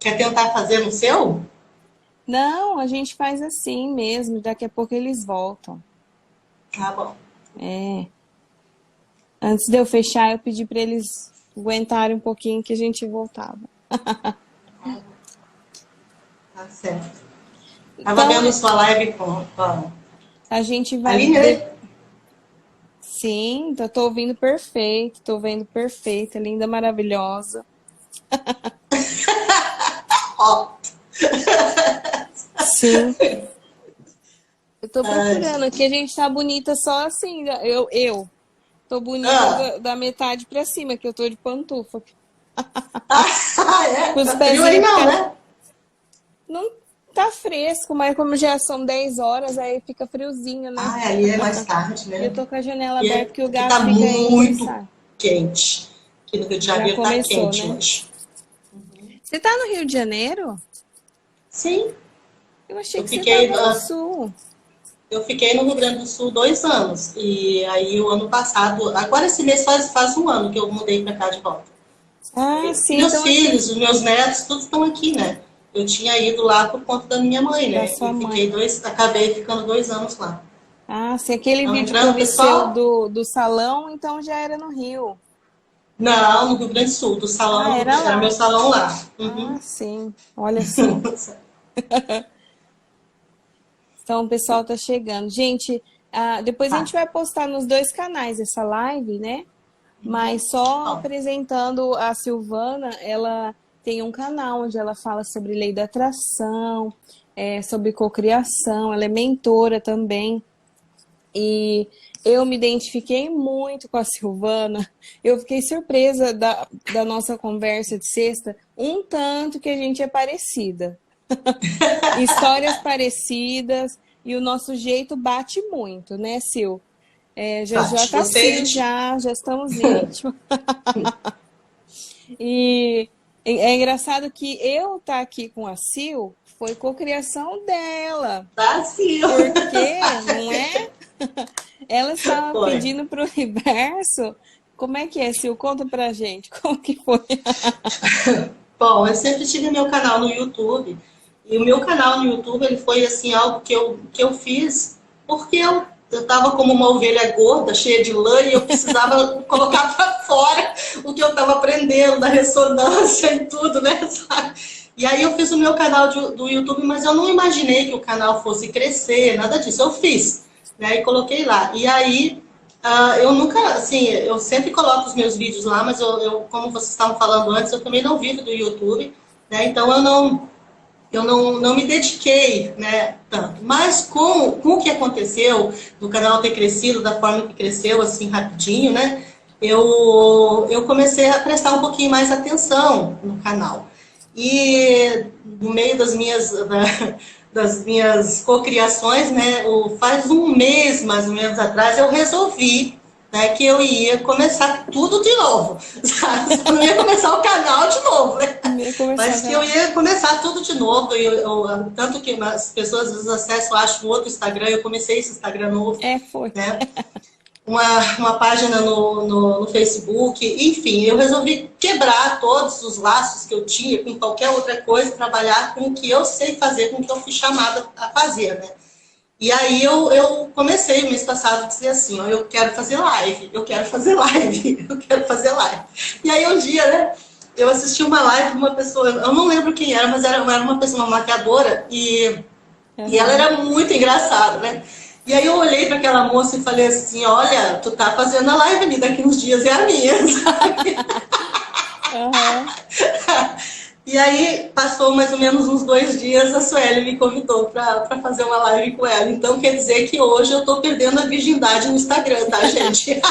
quer tentar fazer no seu? Não, a gente faz assim mesmo, daqui a pouco eles voltam. Tá bom. É. Antes de eu fechar, eu pedi para eles aguentarem um pouquinho que a gente voltava. Tá certo. Tava Então, vendo sua live com a gente a vai. Aline, né? Sim, tô ouvindo perfeito, tô vendo perfeita, linda, maravilhosa. Ó. Sim, eu tô Ai, procurando gente. aqui, a gente tá bonita só assim, eu tô bonita Ah. da metade pra cima, que eu tô de pantufa. Ah, é? Com os Tá frio aí pezinhos não, fica... né? Não tá fresco, mas como já são 10 horas, aí fica friozinho, né? Ah, aí é mais tarde, E eu né? tô com a janela E aberta que o aqui tá gato fica enche o muito saco. quente. Aqui no Rio de Já Janeiro tá começou, quente né? hoje. Você tá no Rio de Janeiro? Sim, Eu achei eu que você fiquei, tava no Sul. eu fiquei no Rio Grande do Sul 2 anos. E aí o ano passado, agora esse mês faz um ano que eu mudei pra cá de volta. Ah, Aí, sim, meus então aqui filhos, os meus netos, todos estão aqui, né? Eu tinha ido lá por conta da minha mãe, da né? sua E mãe. acabei ficando 2 anos lá. Ah, sim, aquele Então, vídeo que eu lembrando, vi seu pessoal, do salão, então já era no Rio. não, no Rio Grande do Sul, do Ah, salão, era era meu lá. salão lá. Uhum. Ah, sim. Olha só. Então o pessoal tá chegando. Gente, depois a gente Tá. vai postar nos dois canais essa live, né? Mas só Bom, apresentando a Silvana, ela tem um canal onde ela fala sobre lei da atração, sobre cocriação, ela é mentora também. E eu me identifiquei muito com a Silvana. Eu fiquei surpresa da nossa conversa de sexta, um tanto que a gente é parecida. Histórias parecidas e o nosso jeito bate muito, né, Sil? Já Tati, tá gostei assim, de ti. já estamos íntimos. E é engraçado que eu estar aqui com a Sil foi cocriação dela, Brasil. porque, não é? Ela estava Foi. pedindo para o universo. Como é que é, Sil? Conta pra gente. Como que foi? Bom, eu sempre tive meu canal no YouTube. E o meu canal no YouTube, ele foi assim, algo que eu fiz porque eu tava como uma ovelha gorda, cheia de lã, e eu precisava colocar para fora o que eu estava aprendendo da ressonância e tudo, né? Sabe? E aí eu fiz o meu canal do YouTube, mas eu não imaginei que o canal fosse crescer, nada disso. Eu fiz, né? E coloquei lá. E aí eu nunca, assim, eu sempre coloco os meus vídeos lá, mas como vocês estavam falando antes, eu também não vivo do YouTube, né? Então eu não me dediquei, né, tanto. Mas com o que aconteceu, do canal ter crescido da forma que cresceu, assim, rapidinho, né, eu comecei a prestar um pouquinho mais atenção no canal. E no meio das minhas cocriações, né, faz um mês, mais ou menos, atrás, eu resolvi, né, que eu ia começar tudo de novo, sabe? Eu não ia começar o canal de novo, né? Nem começar Mas que eu ia começar tudo de novo, tanto que as pessoas às vezes acessam, acham outro Instagram, eu comecei esse Instagram novo, foi. né? Uma página no Facebook, enfim, eu resolvi quebrar todos os laços que eu tinha com qualquer outra coisa, trabalhar com o que eu sei fazer, com o que eu fui chamada a fazer, né? E aí eu comecei o mês passado a dizer assim, ó, eu quero fazer live, eu quero fazer live, eu quero fazer live. E aí um dia, né, eu assisti uma live de uma pessoa, eu não lembro quem era, mas era uma pessoa, uma maquiadora, e ela Uhum. era muito engraçada, né? E aí eu olhei para aquela moça e falei assim, olha, tu tá fazendo a live ali, daqui uns dias é a minha, sabe? Aham. E aí, passou mais ou menos uns 2 dias, a Sueli me convidou para fazer uma live com ela. Então, quer dizer que hoje eu tô perdendo a virgindade no Instagram, tá, gente?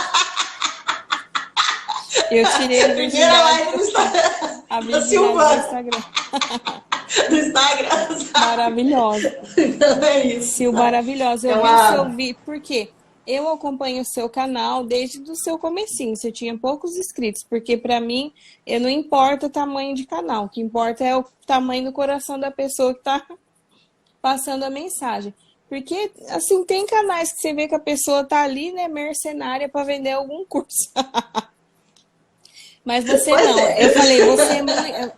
Eu tirei a Primeira virgindade, live no Instagram, a da virgindade do Silvana, Instagram. do Instagram, sabe? Maravilhosa. Então, é isso, Sil, sabe? maravilhosa. É Eu vi o seu uma... vídeo, porque eu acompanho o seu canal desde o seu comecinho. Você tinha poucos inscritos, porque para mim, eu não importa o tamanho de canal. O que importa é o tamanho do coração da pessoa que tá passando a mensagem. Porque, assim, tem canais que você vê que a pessoa tá ali, né, mercenária para vender algum curso. Mas você Pois não. é. Eu falei, você é muito.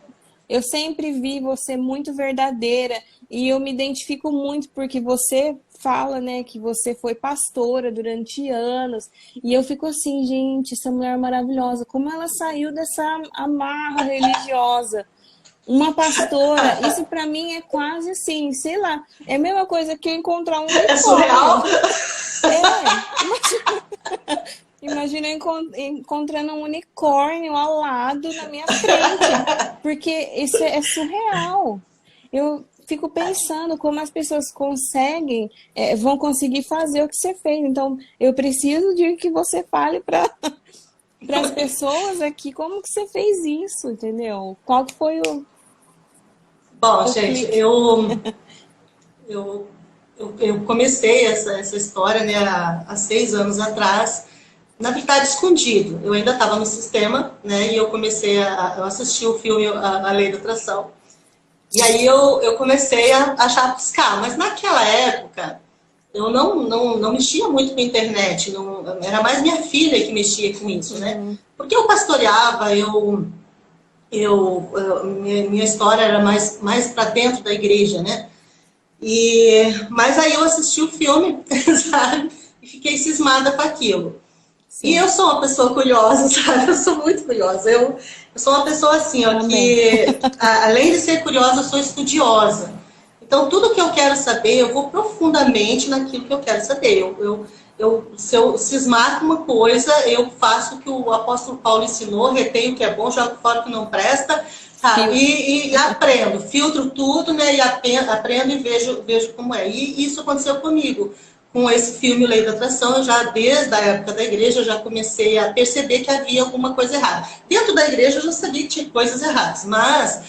Eu sempre vi você muito verdadeira e eu me identifico muito porque você fala, né, que você foi pastora durante anos e eu fico assim, gente, essa mulher maravilhosa, como ela saiu dessa amarra religiosa? Uma pastora, isso pra mim é quase assim, sei lá, é a mesma coisa que eu encontrar um É surreal? unicórnio. É, imagina eu encontrando um unicórnio alado na minha frente, porque isso é surreal. Eu fico pensando como as pessoas conseguem, vão conseguir fazer o que você fez. Então, eu preciso de que você fale para as pessoas aqui como que você fez isso, entendeu? Qual que foi Bom, o gente, clique? eu, eu comecei essa história, né, há 6 anos atrás, na verdade, escondido. Eu ainda estava no sistema, né, e eu comecei eu assisti o filme A Lei da Atração. E aí eu comecei a chapiscar, mas naquela época eu não mexia muito com a internet, não, era mais minha filha que mexia com isso, né? Porque eu pastoreava, minha história era mais para dentro da igreja, né? Mas aí eu assisti o filme, sabe? E fiquei cismada com aquilo. E Sim, eu sou uma pessoa curiosa, sabe? Eu sou muito curiosa. Eu sou uma pessoa assim, ó, também. que além de ser curiosa, eu sou estudiosa. Então, tudo que eu quero saber, eu vou profundamente naquilo que eu quero saber. Se eu cismar com uma coisa, eu faço o que o apóstolo Paulo ensinou, retenho o que é bom, jogo fora o que não presta, sabe? Filtro. E aprendo, filtro tudo, né? E aprendo e vejo como é. E isso aconteceu comigo. Com esse filme Lei da Atração, eu já, desde a época da igreja, eu já comecei a perceber que havia alguma coisa errada. Dentro da igreja, eu já sabia que tinha coisas erradas, mas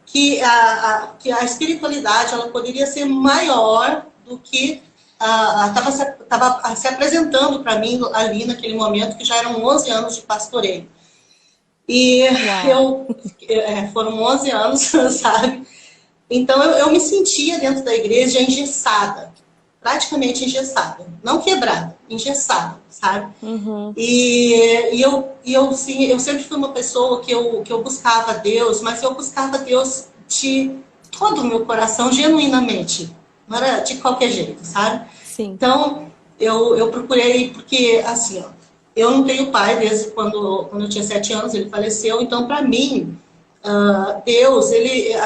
que a espiritualidade ela poderia ser maior do que estava se apresentando para mim ali naquele momento, que já eram 11 anos de pastoreio. E Uau. foram 11 anos, sabe? Então eu me sentia dentro da igreja engessada, praticamente engessada, não quebrada, engessada, sabe? Uhum. Sim, eu sempre fui uma pessoa que eu buscava Deus, mas eu buscava Deus de todo o meu coração, genuinamente, não era de qualquer jeito, sabe? Sim. Então eu procurei, porque assim, ó, eu não tenho pai desde quando eu tinha 7 anos, ele faleceu, então para mim Deus,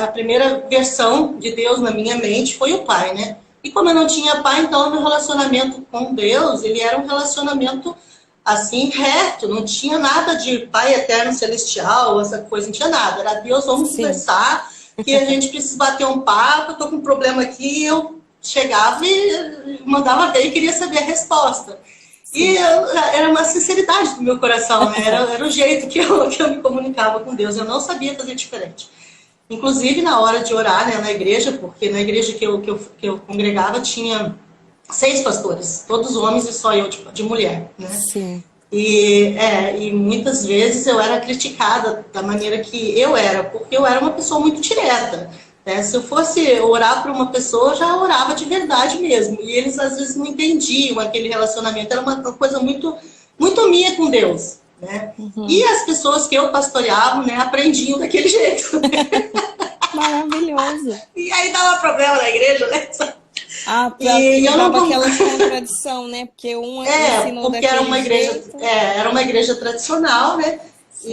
a primeira versão de Deus na minha mente foi o pai, né? E como eu não tinha pai, então o meu relacionamento com Deus, ele era um relacionamento assim, reto, não tinha nada de pai eterno celestial, essa coisa, não tinha nada. Era Deus, vamos Sim. conversar, que a gente precisa bater um papo, eu tô com um problema aqui, eu chegava e mandava ver e queria saber a resposta. Sim. Era uma sinceridade do meu coração, né? Era o jeito que eu me comunicava com Deus. Eu não sabia fazer diferente. Inclusive, na hora de orar, né, na igreja, porque na igreja que eu congregava tinha 6 pastores, todos homens e só eu de mulher, né? Sim. E muitas vezes eu era criticada da maneira que eu era, porque eu era uma pessoa muito direta. Né? Se eu fosse orar para uma pessoa, eu já orava de verdade mesmo. E eles às vezes não entendiam aquele relacionamento, era uma coisa muito, muito minha com Deus. Né? E Uhum. as pessoas que eu pastoreava, né, aprendiam daquele jeito. Maravilhoso. E aí dava problema na igreja, né? Ah, E eu não dava aquelas contradição, né? Porque um ensinou porque era daquele uma igreja, jeito. era uma igreja tradicional, né? Sim,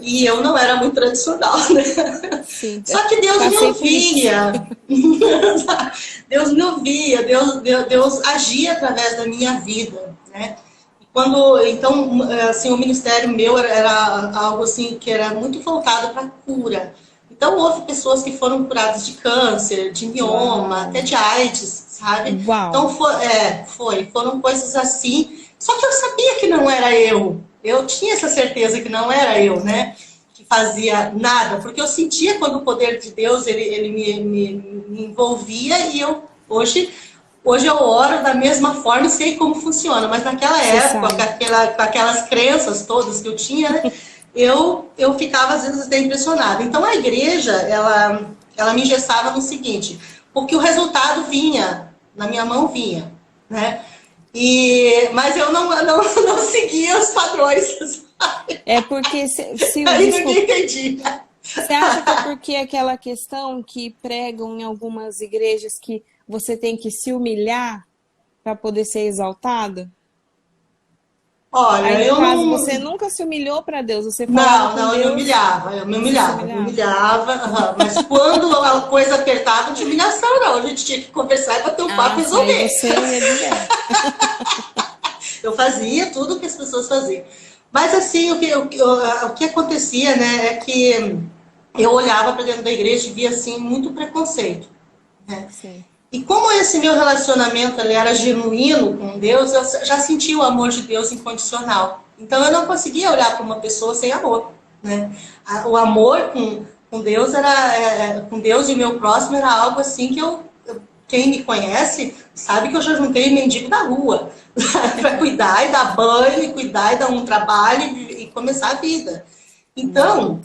E eu não era muito tradicional, né? sim. Só que Deus me Passei por isso. ouvia. Deus me ouvia, Deus agia através da minha vida, né? Então, assim, o ministério meu era algo assim que era muito voltado para cura. Então, houve pessoas que foram curadas de câncer, de mioma, Uau. até de AIDS, sabe? Uau. Então, foram coisas assim. Só que eu sabia que não era eu. Eu tinha essa certeza que não era eu, né? Que fazia nada. Porque eu sentia quando o poder de Deus, ele me envolvia e Hoje eu oro da mesma forma e sei como funciona, mas naquela Você época, sabe. com aquelas crenças todas que eu tinha, né, eu ficava às vezes até impressionada. Então a igreja, ela me engessava no seguinte, porque o resultado vinha, na minha mão vinha, né? Mas eu não seguia os padrões. É porque se o Aí disco ninguém entendia. Você acha que é porque aquela questão que pregam em algumas igrejas que você tem que se humilhar para poder ser exaltado? Aí, Olha, no eu caso, você não. nunca se humilhou para Deus, você falava Não, com não, Deus, eu se me humilhava. humilhava, aham. Mas quando a coisa apertava, não tinha humilhação, não. A gente tinha que conversar e bater um papo Ah, e sim, aí resolver. você ia direto. Eu fazia tudo o que as pessoas faziam. Mas assim, o que acontecia, né, é que eu olhava para dentro da igreja e via assim muito preconceito, né? Sim, E como esse meu relacionamento ele era genuíno com Deus, eu já sentia o amor de Deus incondicional. Então eu não conseguia olhar para uma pessoa sem amor, né? O amor com Deus com Deus e o meu próximo era algo assim que quem me conhece sabe que eu já juntei mendigo da rua para cuidar e dar banho, e cuidar e dar um trabalho e começar a vida. amém. Então,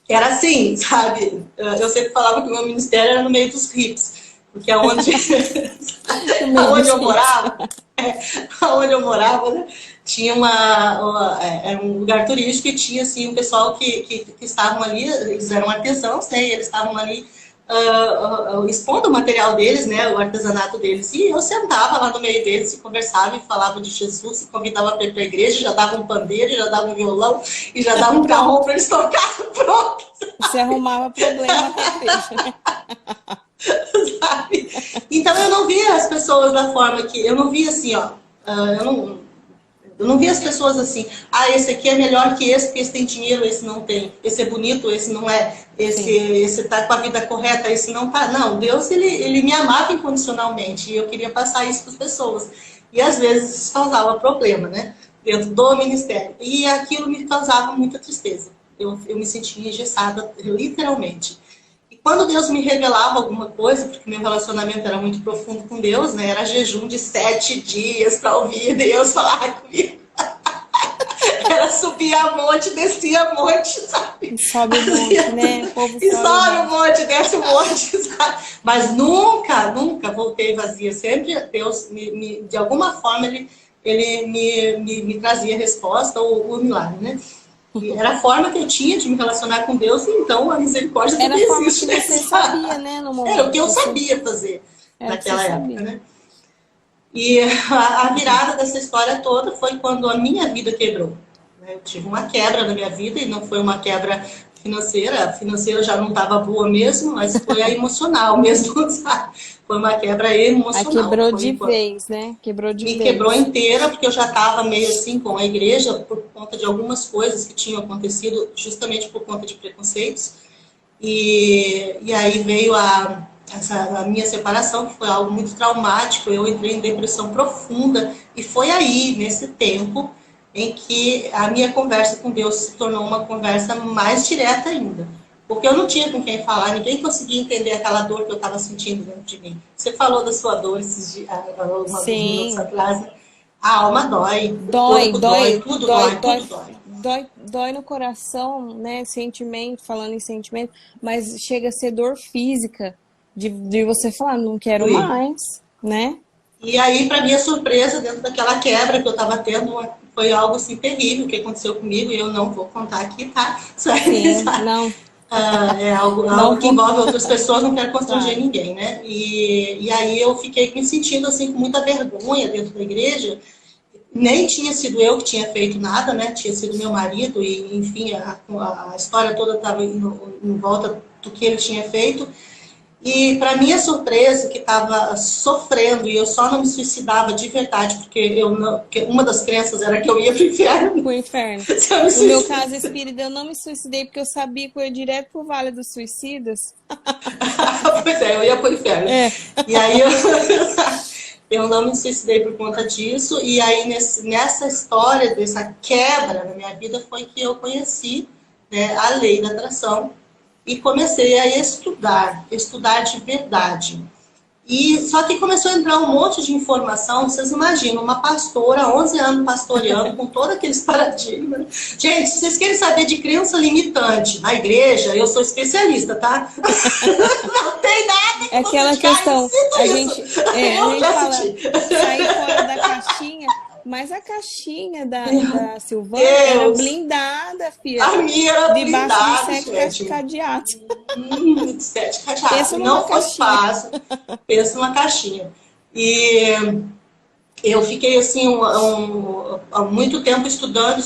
era assim, sabe? Eu sempre falava que o meu ministério era no meio dos hips, porque aonde, No meio aonde dos eu hits. morava, aonde eu morava, né, tinha era um lugar turístico e tinha assim um pessoal que estavam ali, eles eram artesãos, né? E eles estavam ali expondo o material deles, né, o artesanato deles. E eu sentava lá no meio deles e conversava e falava de Jesus, e convidava para ir para a igreja, já dava um pandeiro, já dava um violão e já dava um carrom Pronto, para eles tocarem, pronto, você arrumava problema para a igreja, né? sabe? Então eu não via as pessoas da forma que eu não via assim, ó, eu não via as pessoas assim, esse aqui é melhor que esse, porque esse tem dinheiro, esse não tem. Esse é bonito, esse não é. Sim. Esse tá com a vida correta, esse não tá. Não, Deus, ele me amava incondicionalmente e eu queria passar isso para as pessoas. E às vezes isso causava problema, né? Dentro do ministério. E aquilo me causava muita tristeza. Eu me sentia engessada, literalmente. E quando Deus me revelava alguma coisa, porque meu relacionamento era muito profundo com Deus, né? Era jejum de 7 dias para ouvir Deus falar comigo. Era subir a monte, descer a monte, sabe? Sobe o monte, né? O povo E sobe o sobe o monte. monte, desce o monte, sabe? Mas nunca, nunca voltei vazia. Sempre Deus, de alguma forma, ele me trazia resposta ou o milagre, né? E era a forma que eu tinha de me relacionar com Deus, e então a misericórdia Era a também forma que existe, né? você sabia, né, no Era o que momento. eu Você sabia fazer era o que você naquela época, sabia. né? E a virada dessa história toda foi quando a minha vida quebrou. Eu tive uma quebra na minha vida e não foi uma quebra financeira. A financeira já não estava boa mesmo, mas foi a emocional mesmo, sabe? Foi uma quebra Aí emocional. quebrou de vez, né? Quebrou de Me quebrou vez. inteira, porque eu já estava meio assim com a igreja por conta de algumas coisas que tinham acontecido justamente por conta de preconceitos. E aí veio a minha separação, que foi algo muito traumático. Eu entrei em depressão profunda. E foi aí, nesse tempo, em que a minha conversa com Deus se tornou uma conversa mais direta ainda. Porque eu não tinha com quem falar, ninguém conseguia entender aquela dor que eu estava sentindo dentro de mim. Você falou da sua dor alguns minutos Sim. atrás, né? A alma dói, o Dói, corpo dói, dói, tudo dói, dói, dói, tudo dói. dói no coração, né? Sentimento, falando em sentimento, mas chega a ser dor física de você falar, não quero Doía. mais, né? E aí, para minha surpresa, dentro daquela quebra que eu estava tendo, foi algo assim terrível que aconteceu comigo e eu não vou contar aqui, tá? Sim, não, É algo não que vou, envolve outras pessoas, não quero constranger claro. ninguém, né? E aí eu fiquei me sentindo assim com muita vergonha dentro da igreja. Nem tinha sido eu que tinha feito nada, né? Tinha sido meu marido e, enfim, a história toda estava em volta do que ele tinha feito. E, para minha surpresa, que estava sofrendo, e eu só não me suicidava de verdade, porque uma das crenças era que eu ia para o Pro inferno inferno. se eu me No meu suicidasse. caso espírita, eu não me suicidei porque eu sabia que eu ia direto pro Vale dos Suicidas. Pois é, eu ia para o inferno. É, E aí eu não me suicidei por conta disso, e aí nessa história, dessa quebra na minha vida, foi que eu conheci, né, a lei da atração e comecei a estudar de verdade. E só que começou a entrar um monte de informação, vocês imaginam, uma pastora, 11 anos pastoreando, com todos aqueles paradigmas. Gente, se vocês querem saber de crença limitante na igreja, eu sou especialista, tá? Não tem nada é que você aquela diga, eu questão, sinto a isso. gente, a Eu gente já fala, senti. sair fora da caixinha, Mas a caixinha Meu da Silvana era Deus! blindada, filha. A minha era Debaixo de blindada, 7 gente. cadeados. 7 cadeados. Pensa numa Não foi caixinha. fácil. Pensa numa caixinha. E eu fiquei assim há muito tempo estudando,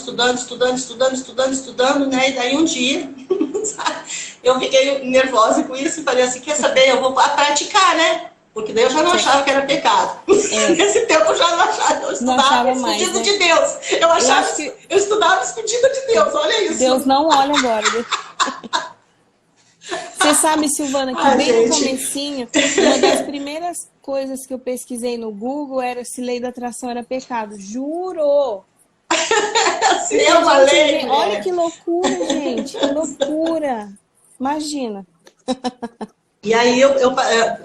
né? E daí um dia eu fiquei nervosa com isso e falei assim, quer saber, eu vou praticar, né? Porque daí eu já não achava que era pecado. É, Nesse tempo eu já não achava, eu não estudava achava mais, escondido né? de Deus. Eu acho que Eu estudava escondido de Deus, olha Deus isso. não olha agora. Você sabe, Silvana, que Ai, bem no gente, comecinho, uma das primeiras coisas que eu pesquisei no Google era se lei da atração era pecado. Juro! assim Porque é a uma gente lei, vê, olha mulher. que loucura, gente, que loucura. Imagina. E aí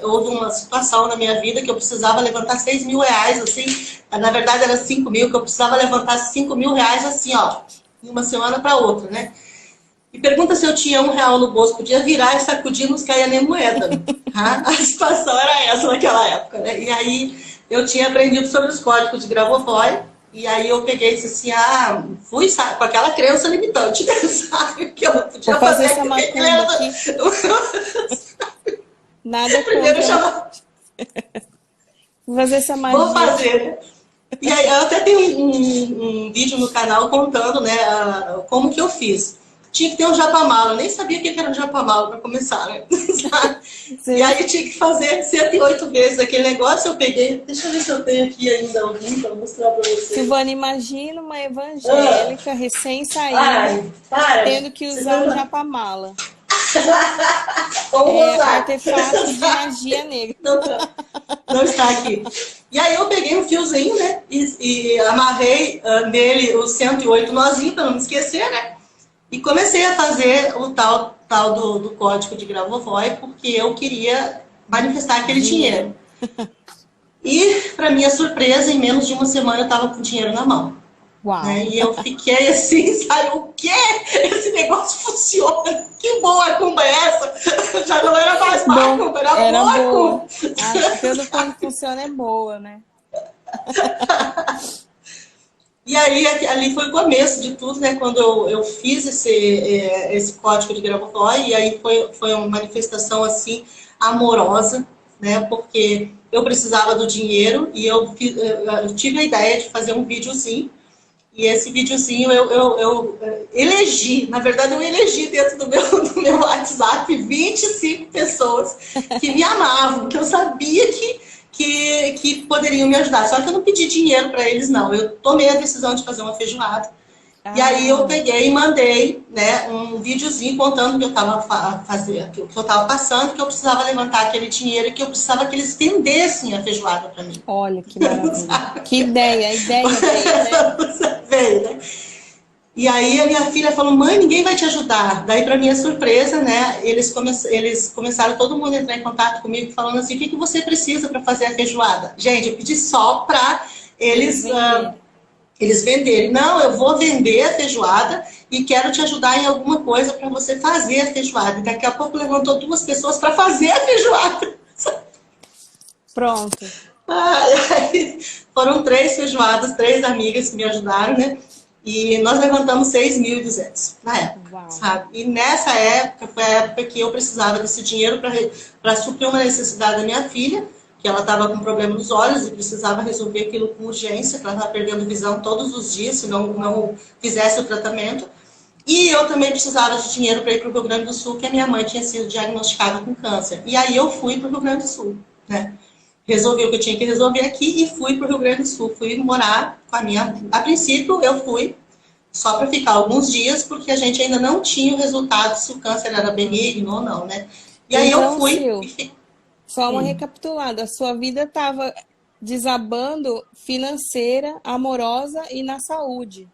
houve uma situação na minha vida que eu precisava levantar 6 mil reais, assim, na verdade era 5 mil, que eu precisava levantar 5 mil reais, assim, ó, de uma semana para outra, né? E pergunta se eu tinha R$ 1 no bolso, podia virar e sacudir, não caía nem moeda. Tá? A situação era essa naquela época, né? E aí eu tinha aprendido sobre os códigos de Grabovoi, e aí eu peguei e disse assim, fui, sabe, com aquela crença limitante, sabe, que eu não Vou podia fazer fazer essa aquilo, que ele macumba aqui. Nada primeiro contra, né? chamar, Vou fazer essa vou magia aqui. fazer, né? E aí eu até tenho um vídeo no canal contando, né, como que eu fiz. Tinha que ter um japamala, eu nem sabia o que era um japamala para começar, né? E Você, aí tinha que fazer 108 vezes aquele negócio, eu peguei, deixa eu ver se eu tenho aqui ainda algum para mostrar para vocês. Silvana, imagina uma Ah, evangélica recém-saída ai, para, tendo que você usar um não... japamala. Vamos É usar. artefato de magia negra. Não, não está aqui. E aí eu peguei um fiozinho, né, e amarrei nele os 108 nozinhos, para não me esquecer, né? E comecei a fazer o tal do código de Grabovoi, porque eu queria manifestar aquele Dinheiro. dinheiro. E, para minha surpresa, em menos de uma semana eu estava com o dinheiro na mão. Uau. Né? E eu fiquei assim, sabe, o quê? Esse negócio funciona. Que boa macumba é essa? Já não era mais Bom, macumba, era era boa boa. macumba. Pelo quando funciona é boa, né? E aí, ali foi o começo de tudo, né? Quando eu fiz esse código de Grabovoi, e aí foi uma manifestação, assim, amorosa, né? Porque eu precisava do dinheiro e eu tive a ideia de fazer um videozinho. E esse videozinho eu elegi, na verdade eu elegi dentro do meu WhatsApp 25 pessoas que me amavam, que eu sabia que poderiam me ajudar. Só que eu não pedi dinheiro para eles, não. Eu tomei a decisão de fazer uma feijoada. E aí eu Ah, peguei e mandei, né, um videozinho contando que eu estava fazendo, que eu estava passando, que eu precisava levantar aquele dinheiro e que eu precisava que eles vendessem a feijoada para mim. olha que maravilha. Que ideia, a ideia veio, né? Veio, né? E aí a minha filha falou, mãe, ninguém vai te ajudar. Daí, para minha surpresa, né, eles começaram todo mundo a entrar em contato comigo, falando assim, o que você precisa para fazer a feijoada? Gente, eu pedi só para Eles eles, venderam. eles venderem. Não, eu vou vender a feijoada e quero te ajudar em alguma coisa para você fazer a feijoada. E daqui a pouco levantou 2 pessoas para fazer a feijoada. Pronto. Aí, foram 3 feijoadas, 3 amigas que me ajudaram, né? E nós levantamos 6.200 na época, Uau. sabe? E nessa época, foi a época que eu precisava desse dinheiro para suprir uma necessidade da minha filha, que ela estava com problema nos olhos e precisava resolver aquilo com urgência, que ela estava perdendo visão todos os dias, se não fizesse o tratamento. E eu também precisava de dinheiro para ir para o Rio Grande do Sul, que a minha mãe tinha sido diagnosticada com câncer. E aí eu fui para o Rio Grande do Sul, né? Resolvi o que eu tinha que resolver aqui e fui para o Rio Grande do Sul. Fui morar com a minha... A princípio, eu fui só para ficar alguns dias, porque a gente ainda não tinha o resultado se o câncer era benigno ou não, né? E aí eu Então, fui Sil, e fiquei... só uma recapitulada. A sua vida estava desabando financeira, amorosa e na saúde.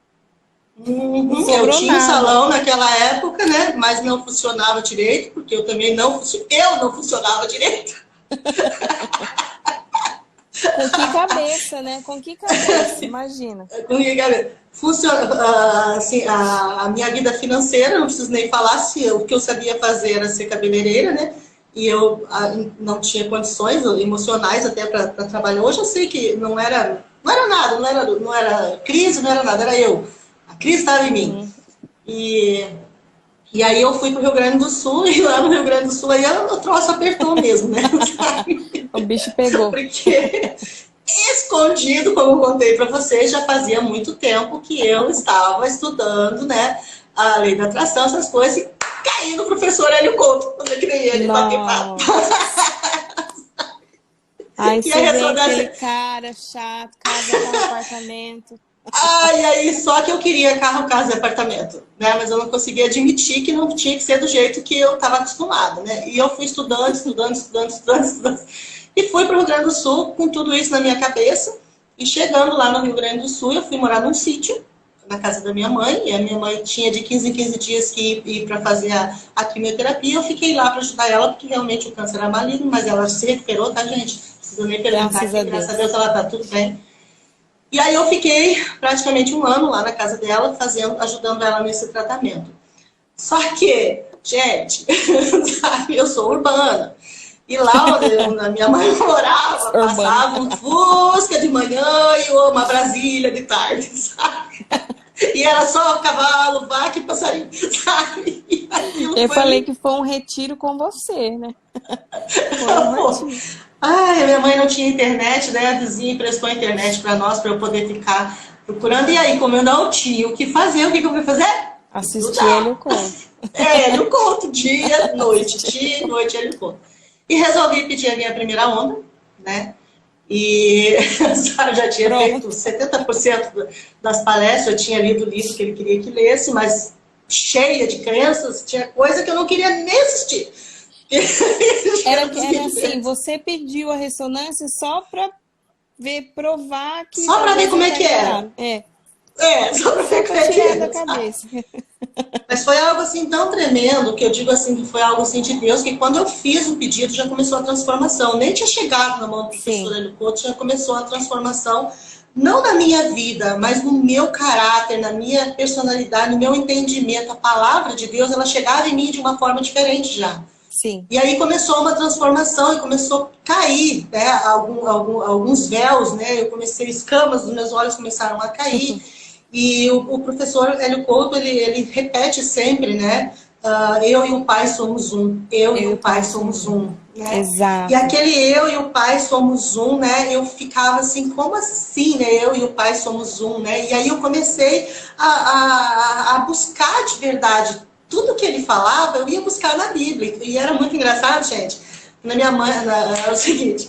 Não Eu sobrou tinha um nada. salão naquela época, né? Mas não funcionava direito, porque eu também eu não funcionava direito. Com que cabeça, né? Com que cabeça? Imagina. Funciona, assim, a minha vida financeira, não preciso nem falar, se o que eu sabia fazer era ser cabeleireira, né? E eu não tinha condições emocionais até para trabalhar. Hoje eu sei que não era Não era nada, não era crise, não era nada, era eu. A crise estava em mim. E aí eu fui para o Rio Grande do Sul, e lá no Rio Grande do Sul aí o troço apertou mesmo, né? Sabe? O bicho pegou. Porque escondido, como eu contei para vocês, já fazia muito tempo que eu estava estudando, né, a lei da atração, essas coisas, e caí no professor Hélio Couto, quando eu criei ele bater papo. Aí E você a vê ressonância... aquele cara chato, casa com apartamento. Ai, aí só que eu queria carro, casa e apartamento, né? Mas eu não conseguia admitir que não tinha que ser do jeito que eu estava acostumada, né? E eu fui estudando. E fui para o Rio Grande do Sul com tudo isso na minha cabeça. E chegando lá no Rio Grande do Sul, eu fui morar num sítio, na casa da minha mãe. E a minha mãe tinha de 15 em 15 dias que ir para fazer a quimioterapia. Eu fiquei lá para ajudar ela, porque realmente o câncer era maligno, mas ela se recuperou, tá, gente? Não precisa nem perguntar, graças a Deus ela tá tudo bem. E aí eu fiquei praticamente 1 ano lá na casa dela, ajudando ela nesse tratamento. Só que, gente, sabe, eu sou urbana. E lá onde a minha mãe morava, passava um Fusca de manhã e uma Brasília de tarde, sabe? E era só cavalo, vaca e passarinho, sabe? E eu falei que foi um retiro com você, né? Foi um retiro. Ai, minha mãe não tinha internet, daí a vizinha emprestou a internet para nós, para eu poder ficar procurando. E aí, como eu não tinha o que fazer, o que eu fui fazer? Assistir Hélio Couto. Hélio Couto, dia, noite, Hélio Couto. E resolvi pedir a minha primeira onda, né? E eu já tinha feito 70% das palestras, eu tinha lido o livro que ele queria que lesse, mas cheia de crenças, tinha coisa que eu não queria nem assistir. Era assim, você pediu a ressonância só para provar que... Só para ver como é que era. Só para ver como é que era. Mas foi algo assim tão tremendo, que eu digo assim, que foi algo assim de Deus, que quando eu fiz o pedido já começou a transformação. Nem tinha chegado na mão do professor Hélio Couto, já começou a transformação, não na minha vida, mas no meu caráter, na minha personalidade, no meu entendimento. A palavra de Deus, ela chegava em mim de uma forma diferente já. Sim. E aí começou uma transformação e começou a cair, né, alguns véus, né, escamas dos meus olhos começaram a cair. E o professor Hélio Couto, ele repete sempre, né, eu e o Pai somos um, eu e o Pai somos um. Né? Exato. E aquele eu e o Pai somos um, né, eu ficava assim, como assim, né, eu e o Pai somos um, né, e aí eu comecei a buscar de verdade. Tudo que ele falava, eu ia buscar na Bíblia. E era muito engraçado, gente. Na minha mãe, era o seguinte.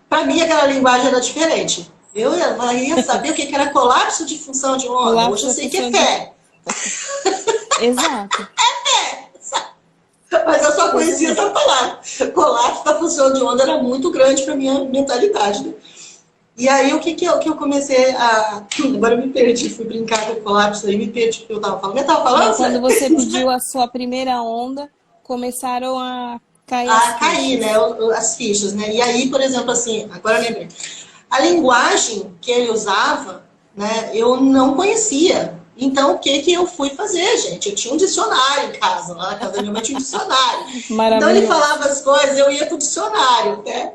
Para mim, aquela linguagem era diferente. Eu ia saber o que era colapso de função de onda. Hoje eu sei que é fé. Exato. Mas eu só conhecia essa palavra. Colapso da função de onda era muito grande para minha mentalidade. Né? E aí, o que eu comecei a... Agora eu me perdi, fui brincar com o colapso, aí me perdi o que eu estava falando. Eu estava falando? Quando você pediu a sua primeira onda, começaram a cair as fichas, né? E aí, por exemplo, assim, agora eu lembrei. A linguagem que ele usava, né, eu não conhecia. Então, o que eu fui fazer, gente? Eu tinha um dicionário em casa, lá na casa da minha mãe tinha um dicionário. Então, ele falava as coisas, eu ia para o dicionário, né?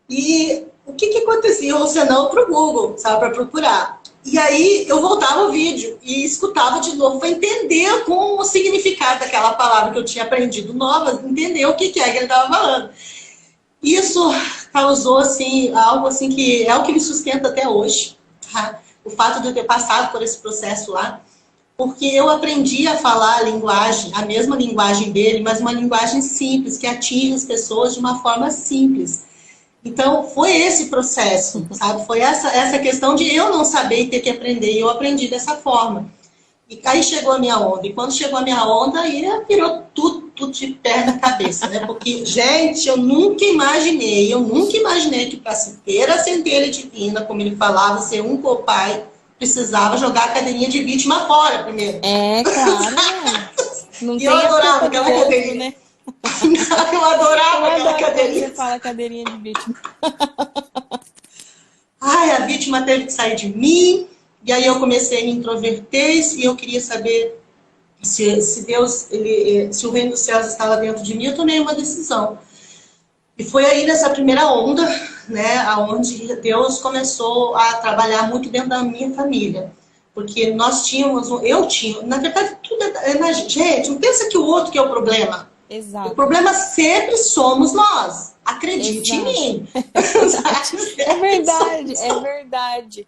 E... o que acontecia? Ou senão para o Google, sabe, para procurar. E aí eu voltava ao vídeo e escutava de novo para entender com o significado daquela palavra que eu tinha aprendido nova, entender o que é que ele estava falando. Isso causou assim, algo assim que é o que me sustenta até hoje. Tá? O fato de eu ter passado por esse processo lá, porque eu aprendi a falar a linguagem, a mesma linguagem dele, mas uma linguagem simples, que atinge as pessoas de uma forma simples. Então, foi esse processo, sabe? Foi essa questão de eu não saber e ter que aprender, e eu aprendi dessa forma. E aí chegou a minha onda. E quando chegou a minha onda, aí virou tudo de pé na cabeça, né? Porque, gente, eu nunca imaginei que para se ter a centelha divina, como ele falava, ser um copai, precisava jogar a cadeirinha de vítima fora primeiro. Claro. Não e eu adorava aquela cadeirinha. Né? Eu adorava aquela cadeirinha. Você fala cadeirinha de vítima. Ai, a vítima teve que sair de mim. E aí eu comecei a me introverter e eu queria saber se Deus, se o reino dos céus estava dentro de mim. Eu tomei uma decisão. E foi aí nessa primeira onda, né, aonde Deus começou a trabalhar muito dentro da minha família. Porque nós tínhamos, eu tinha, na verdade, tudo gente, não pensa que o outro que é o problema. O Exato. problema sempre somos nós. Acredite em Exato. mim. É verdade, é verdade.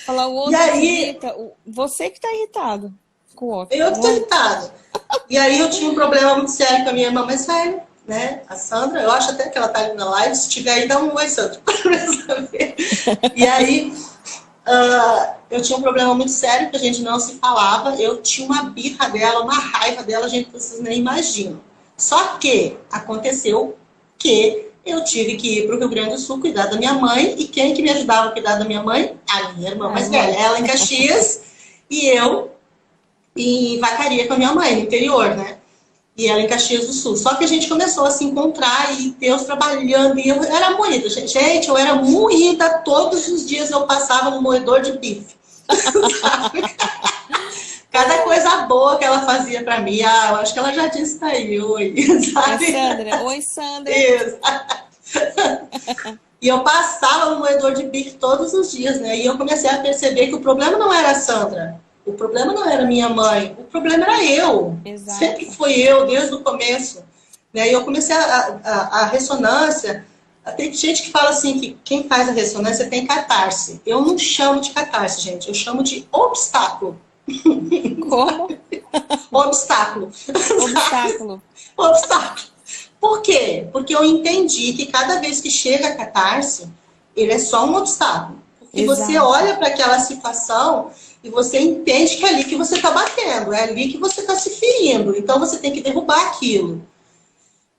Falar o E outro aí, irrita, você que tá irritado com o outro. eu tô Não, irritada. E aí eu tinha um problema muito sério com a minha irmã mais velha, né? A Sandra. Eu acho até que ela tá ali na live. Se tiver aí, dá um oi, Sandra, pra saber. E aí, eu tinha um problema muito sério que a gente não se falava. Eu tinha uma birra dela, uma raiva dela, gente, vocês nem imaginam. Só que aconteceu que eu tive que ir para o Rio Grande do Sul cuidar da minha mãe. E quem que me ajudava a cuidar da minha mãe? A minha irmã mais velha. Ela em Caxias e eu em Vacaria com a minha mãe, no interior, né? E ela em Caxias do Sul. Só que a gente começou a se encontrar e Deus trabalhando. E eu era moída, gente, eu era moída. Todos os dias eu passava no moedor de bife. Sabe? Cada coisa boa que ela fazia pra mim. Ah, eu acho que ela já disse tá aí, oi. Sabe? é Sandra. Oi, Sandra. Isso. E eu passava no moedor de bife todos os dias, né? E eu comecei a perceber que o problema não era a Sandra. O problema não era minha mãe. O problema era eu. Exato. Sempre fui eu, desde o começo. Né? E eu comecei a ressonância. Tem gente que fala assim, que quem faz a ressonância tem catarse. Eu não chamo de catarse, gente. Eu chamo de obstáculo. Como? Obstáculo. Obstáculo. Obstáculo. Por quê? Porque eu entendi que cada vez que chega a catarse, ele é só um obstáculo. Porque Exato. você olha para aquela situação e você entende que é ali que você está batendo, é ali que você está se ferindo. Então você tem que derrubar aquilo.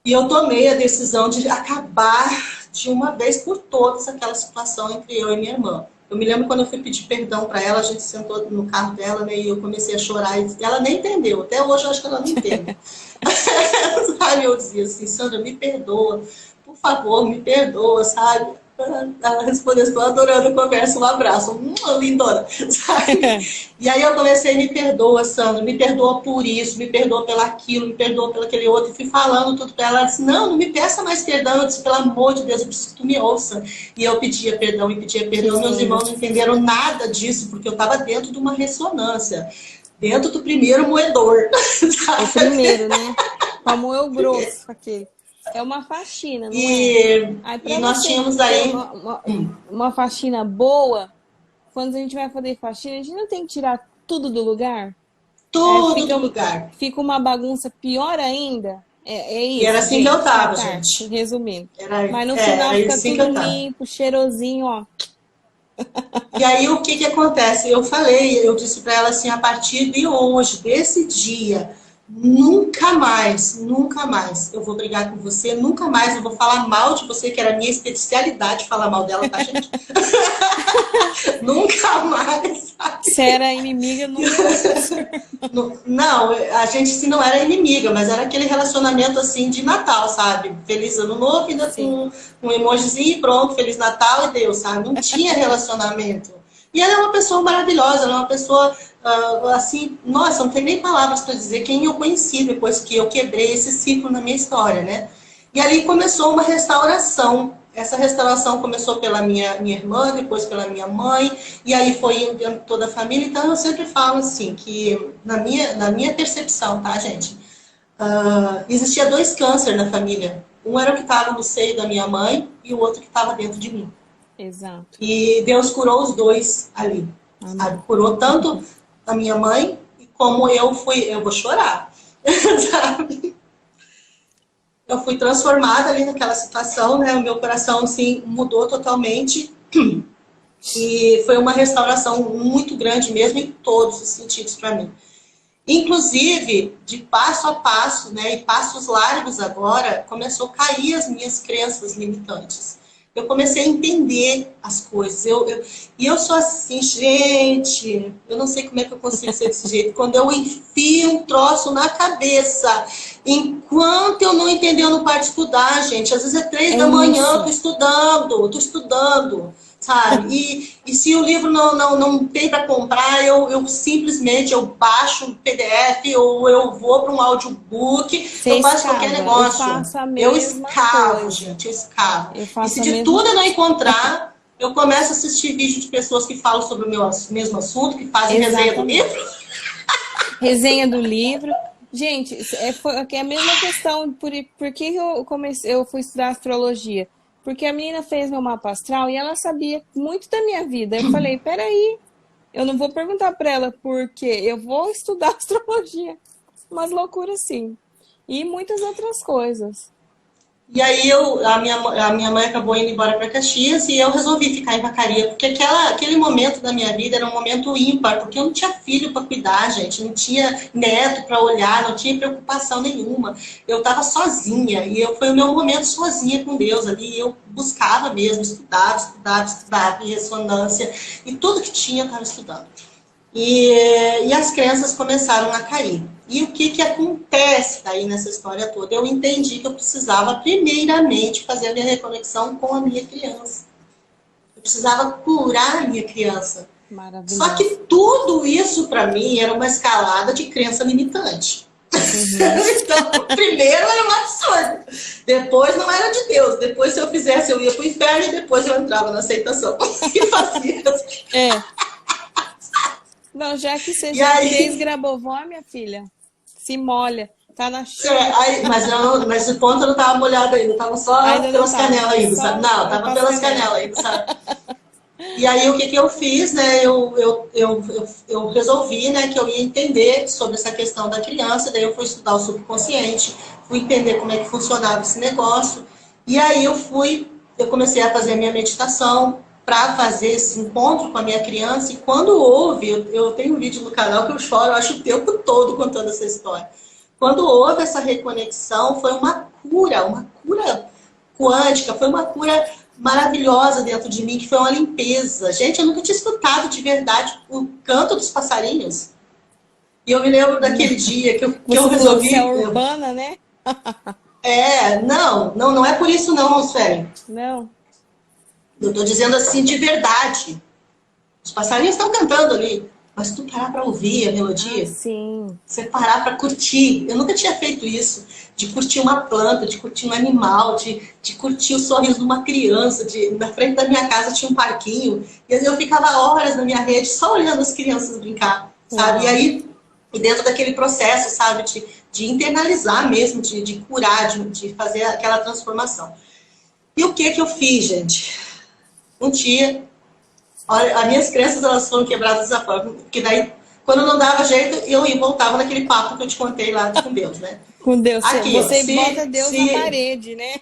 E eu tomei a decisão de acabar de uma vez por todas aquela situação entre eu e minha irmã. Eu me lembro quando eu fui pedir perdão para ela, a gente sentou no carro dela, né, e eu comecei a chorar. E ela nem entendeu, até hoje eu acho que ela não entende. Sabe, eu dizia assim, Sandra, me perdoa, por favor, me perdoa, sabe? Ela respondeu, estou adorando a conversa, um abraço, lindona, sabe? E aí eu comecei, me perdoa, Sandra, me perdoa por isso, me perdoa pelo aquilo, me perdoa pelo aquele outro, e fui falando tudo para ela. Ela disse, não me peça mais perdão. Eu disse, pelo amor de Deus, eu preciso que tu me ouça. E eu pedia perdão e pedia perdão. Meus irmãos não entenderam nada disso, porque eu estava dentro de uma ressonância, dentro do primeiro moedor. Sabe? O primeiro, né? Pra moer o grosso aqui. É uma faxina, não é? Aí, E nós tínhamos aí uma faxina boa. Quando a gente vai fazer faxina, a gente não tem que tirar tudo do lugar. Tudo do lugar. Fica uma bagunça pior ainda. É isso. E era assim, gente, que eu tava, gente. Resumindo. Mas no final fica tudo limpo, cheirosinho, ó. E aí o que acontece? Eu disse para ela assim, a partir de hoje, desse dia, nunca mais eu vou brigar com você, nunca mais eu vou falar mal de você, que era a minha especialidade falar mal dela, tá, gente? Nunca mais. Você era inimiga, não, a gente se não era inimiga, mas era aquele relacionamento assim de Natal, sabe? Feliz Ano Novo, ainda com um emojizinho e pronto, Feliz Natal e Deus, sabe? Não tinha relacionamento. E ela é uma pessoa maravilhosa, ela é uma pessoa assim, nossa, não tem nem palavras para dizer quem eu conheci depois que eu quebrei esse ciclo na minha história, né? E ali começou uma restauração. Essa restauração começou pela minha irmã, depois pela minha mãe, e aí foi em toda a família. Então eu sempre falo assim, que na minha percepção, tá, gente? Existia 2 cânceres na família. Um era o que estava no seio da minha mãe e o outro que estava dentro de mim. Exato. E Deus curou os 2 ali. Sabe? Curou tanto a minha mãe como eu vou chorar. Sabe? Eu fui transformada ali naquela situação, né? O meu coração, assim, mudou totalmente. E foi uma restauração muito grande mesmo em todos os sentidos para mim. Inclusive, de passo a passo, né? E passos largos agora, começou a cair as minhas crenças limitantes. Eu comecei a entender as coisas. E eu sou assim, gente, eu não sei como é que eu consigo ser desse jeito. Quando eu enfio um troço na cabeça, enquanto eu não entender, eu não paro de estudar, gente. Às vezes é 3 da manhã, eu tô estudando, sabe? E se o livro não tem para comprar, eu simplesmente eu baixo um PDF ou eu vou para um audiobook, Você eu faço escava, qualquer eu negócio. faço a Eu mesma escavo, coisa. gente, eu escavo. Eu E faço se a de mesma tudo eu não coisa. encontrar, eu começo a assistir vídeos de pessoas que falam sobre o mesmo assunto, que fazem resenha do Exatamente. livro. Resenha do livro. Gente, é a mesma questão. Por que eu fui estudar astrologia? Porque a menina fez meu mapa astral e ela sabia muito da minha vida. Eu falei, peraí, eu não vou perguntar para ela por quê. Eu vou estudar astrologia. Umas loucuras, sim. E muitas outras coisas. E aí a minha mãe acabou indo embora para Caxias e eu resolvi ficar em Vacaria, porque aquele momento da minha vida era um momento ímpar, porque eu não tinha filho para cuidar, gente, não tinha neto para olhar, não tinha preocupação nenhuma. Eu estava sozinha e foi o meu momento sozinha com Deus ali. Eu buscava mesmo, estudava em ressonância e tudo que tinha eu estava estudando. E as crenças começaram a cair. E o que acontece aí nessa história toda? Eu entendi que eu precisava, primeiramente, fazer a minha reconexão com a minha criança. Eu precisava curar a minha criança. Só que Maravilhoso. tudo isso, para mim, era uma escalada de crença limitante. Uhum. Então, primeiro era um absurdo. Depois não era de Deus. Depois, se eu fizesse, eu ia para o inferno e depois eu entrava na aceitação. E fazia. É. Não, já que você E já fez aí, Grabovó, minha filha, se molha. Tá na chuva. mas o ponto não estava molhado ainda, estava só Ainda não pelas tava, canelas tava ainda, sabe? só Não, estava pras pelas canelas. canelas ainda, sabe? E aí o que eu fiz, né? Eu resolvi, né, que eu ia entender sobre essa questão da criança, daí eu fui estudar o subconsciente, fui entender como é que funcionava esse negócio, e aí eu comecei a fazer a minha meditação para fazer esse encontro com a minha criança, e quando houve, eu tenho um vídeo no canal que eu choro, eu acho o tempo todo contando essa história. Quando houve essa reconexão, foi uma cura quântica, foi uma cura maravilhosa dentro de mim, que foi uma limpeza. Gente, eu nunca tinha escutado de verdade o canto dos passarinhos. E eu me lembro daquele dia que eu Você falou que você é resolvi. urbana, né? Não é por isso não, Rosfélio. Não. Eu estou dizendo assim de verdade. Os passarinhos estão cantando ali, mas tu parar para ouvir a Ah, melodia, sim. você parar para curtir. Eu nunca tinha feito isso, de curtir uma planta, de curtir um animal, de curtir o sorriso de uma criança. Na frente da minha casa tinha um parquinho, e aí eu ficava horas na minha rede só olhando as crianças brincar, sabe? E Uau. aí, e dentro daquele processo, sabe, de internalizar mesmo, de curar, de fazer aquela transformação. E o que eu fiz, gente? Um dia, olha, as minhas crenças, elas foram quebradas dessa forma, porque daí, quando não dava jeito, eu ia voltava naquele papo que eu te contei lá com Deus, né? Com Deus. Aqui, ó, Você bota se, Deus na se parede, né?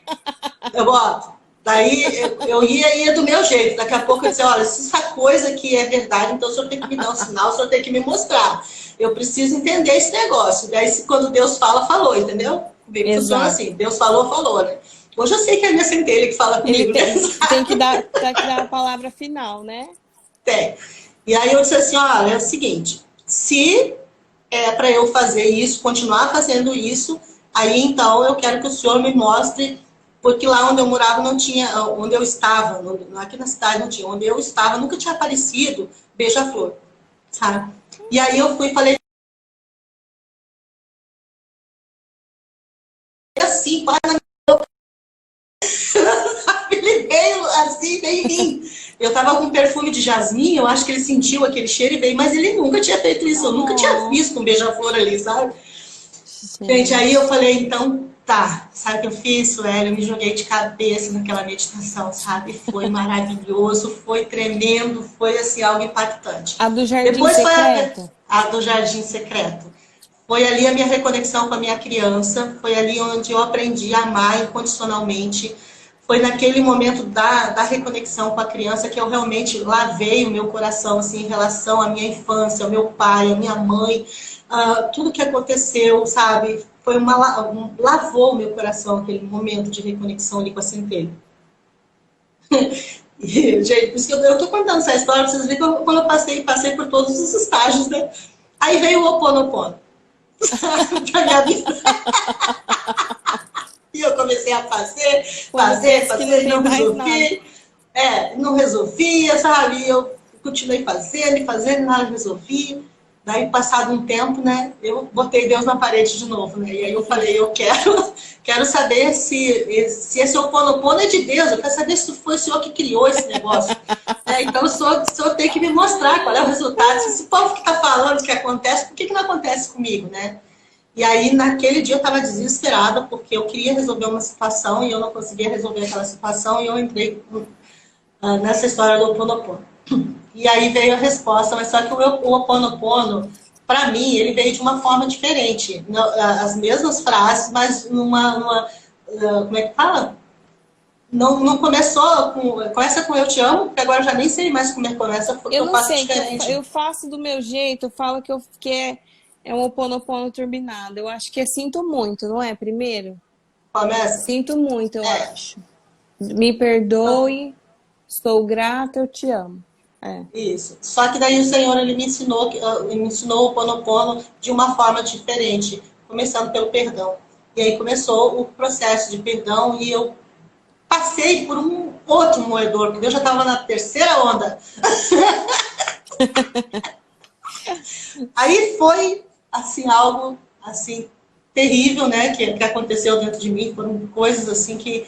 eu boto, daí eu ia do meu jeito, daqui a pouco eu disse, olha, se essa coisa aqui é verdade, então o senhor tem que me dar um sinal, o senhor tem que me mostrar. Eu preciso entender esse negócio. Daí, quando Deus fala, falou, entendeu? Comigo funciona Exato. assim, Deus falou, falou, né? Hoje eu sei que é a minha centelha que fala Ele comigo, né? tem que dar a palavra final, né? Tem. E aí eu disse assim, olha, é o seguinte, se é para eu fazer isso, continuar fazendo isso, aí então eu quero que o senhor me mostre, porque lá onde eu morava não tinha, onde eu estava, aqui na cidade não tinha, onde eu estava nunca tinha aparecido beija-flor, sabe? E aí eu fui e falei assim, quase ele veio assim, veio em mim. Eu tava com perfume de jasmim, eu acho que ele sentiu aquele cheiro e veio, mas ele nunca tinha feito isso, eu nunca tinha Oh, visto um beija-flor ali, sabe? Gente, aí eu gente. falei, então tá, sabe o que eu fiz, Sueli? Eu me joguei de cabeça naquela meditação, sabe? Foi maravilhoso, foi tremendo, foi assim, algo impactante. A do Jardim Depois foi Secreto? a do Jardim Secreto. Foi ali a minha reconexão com a minha criança, foi ali onde eu aprendi a amar incondicionalmente. Foi naquele momento da reconexão com a criança que eu realmente lavei o meu coração assim, em relação à minha infância, ao meu pai, à minha mãe, tudo que aconteceu, sabe? Foi lavou o meu coração aquele momento de reconexão ali com a centelha. E, gente, por isso que eu tô contando essa história, pra vocês verem que quando eu passei por todos os estágios, né? Aí veio o Ho Oponopono. Pra minha vida. E eu comecei a fazer, Quando pensa que não e tem não mais nada. resolvi. não resolvia, sabe? E eu continuei fazendo e fazendo, nada resolvia. Daí, passado um tempo, né, eu botei Deus na parede de novo, né? E aí eu falei, eu quero saber se esse Ho Oponopono é de Deus, eu quero saber se foi o Senhor que criou esse negócio. Então, o senhor tem que me mostrar qual é o resultado. Se esse povo que está falando que acontece, por que não acontece comigo, né? E aí, naquele dia, eu estava desesperada, porque eu queria resolver uma situação e eu não conseguia resolver aquela situação, e eu entrei nessa história do Ho Oponopono. E aí veio a resposta, mas só que o Ho Oponopono, para mim, ele veio de uma forma diferente. As mesmas frases, mas como é que fala? Não começou começa com eu te amo, porque agora eu já nem sei mais como é que começa, porque Eu eu não faço sei, diferente. eu faço do meu jeito, eu falo que é um Ho Oponopono turbinado. Eu acho que é sinto muito, não é? Primeiro? Começa? Sinto muito, eu É. acho. Me Então, perdoe, sou grata, eu te amo. É. isso. Só que daí o Senhor ele me ensinou o Ponopono de uma forma diferente, começando pelo perdão. E aí começou o processo de perdão e eu passei por um outro moedor, porque eu já estava na terceira onda. Aí foi assim algo assim terrível, né, que aconteceu dentro de mim. Foram coisas assim que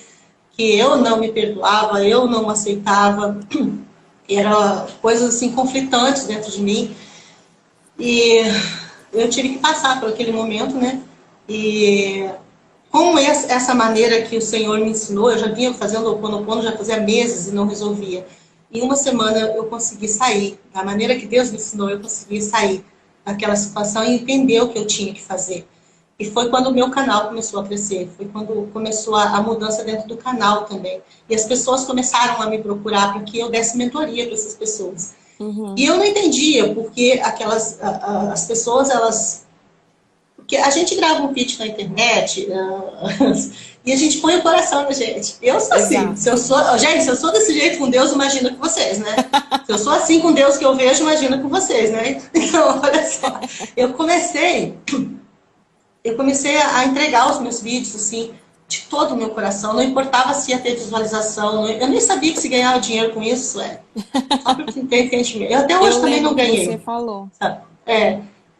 eu não me perdoava, eu não aceitava. Eram coisas assim conflitantes dentro de mim. E eu tive que passar por aquele momento, né? E com essa maneira que o Senhor me ensinou, eu já vinha fazendo o Ho Oponopono já fazia meses e não resolvia. Em uma semana eu consegui sair. Da maneira que Deus me ensinou, eu consegui sair daquela situação e entender o que eu tinha que fazer. E foi quando o meu canal começou a crescer, foi quando começou a mudança dentro do canal também. E as pessoas começaram a me procurar para que eu desse mentoria para essas pessoas. Uhum. E eu não entendia porque as pessoas, elas... Porque a gente grava um vídeo na internet e a gente põe o coração na gente. Eu sou assim. Se eu sou desse jeito com Deus, imagina com vocês, né? Se eu sou assim com Deus que eu vejo, imagina com vocês, né? Então, olha só. Eu comecei a entregar os meus vídeos, assim, de todo o meu coração. Não importava se ia ter visualização. Eu nem sabia que se ganhava dinheiro com isso, só para ter entendimento. Eu até hoje Eu também não lembro que você ganhei. falou. Sabe?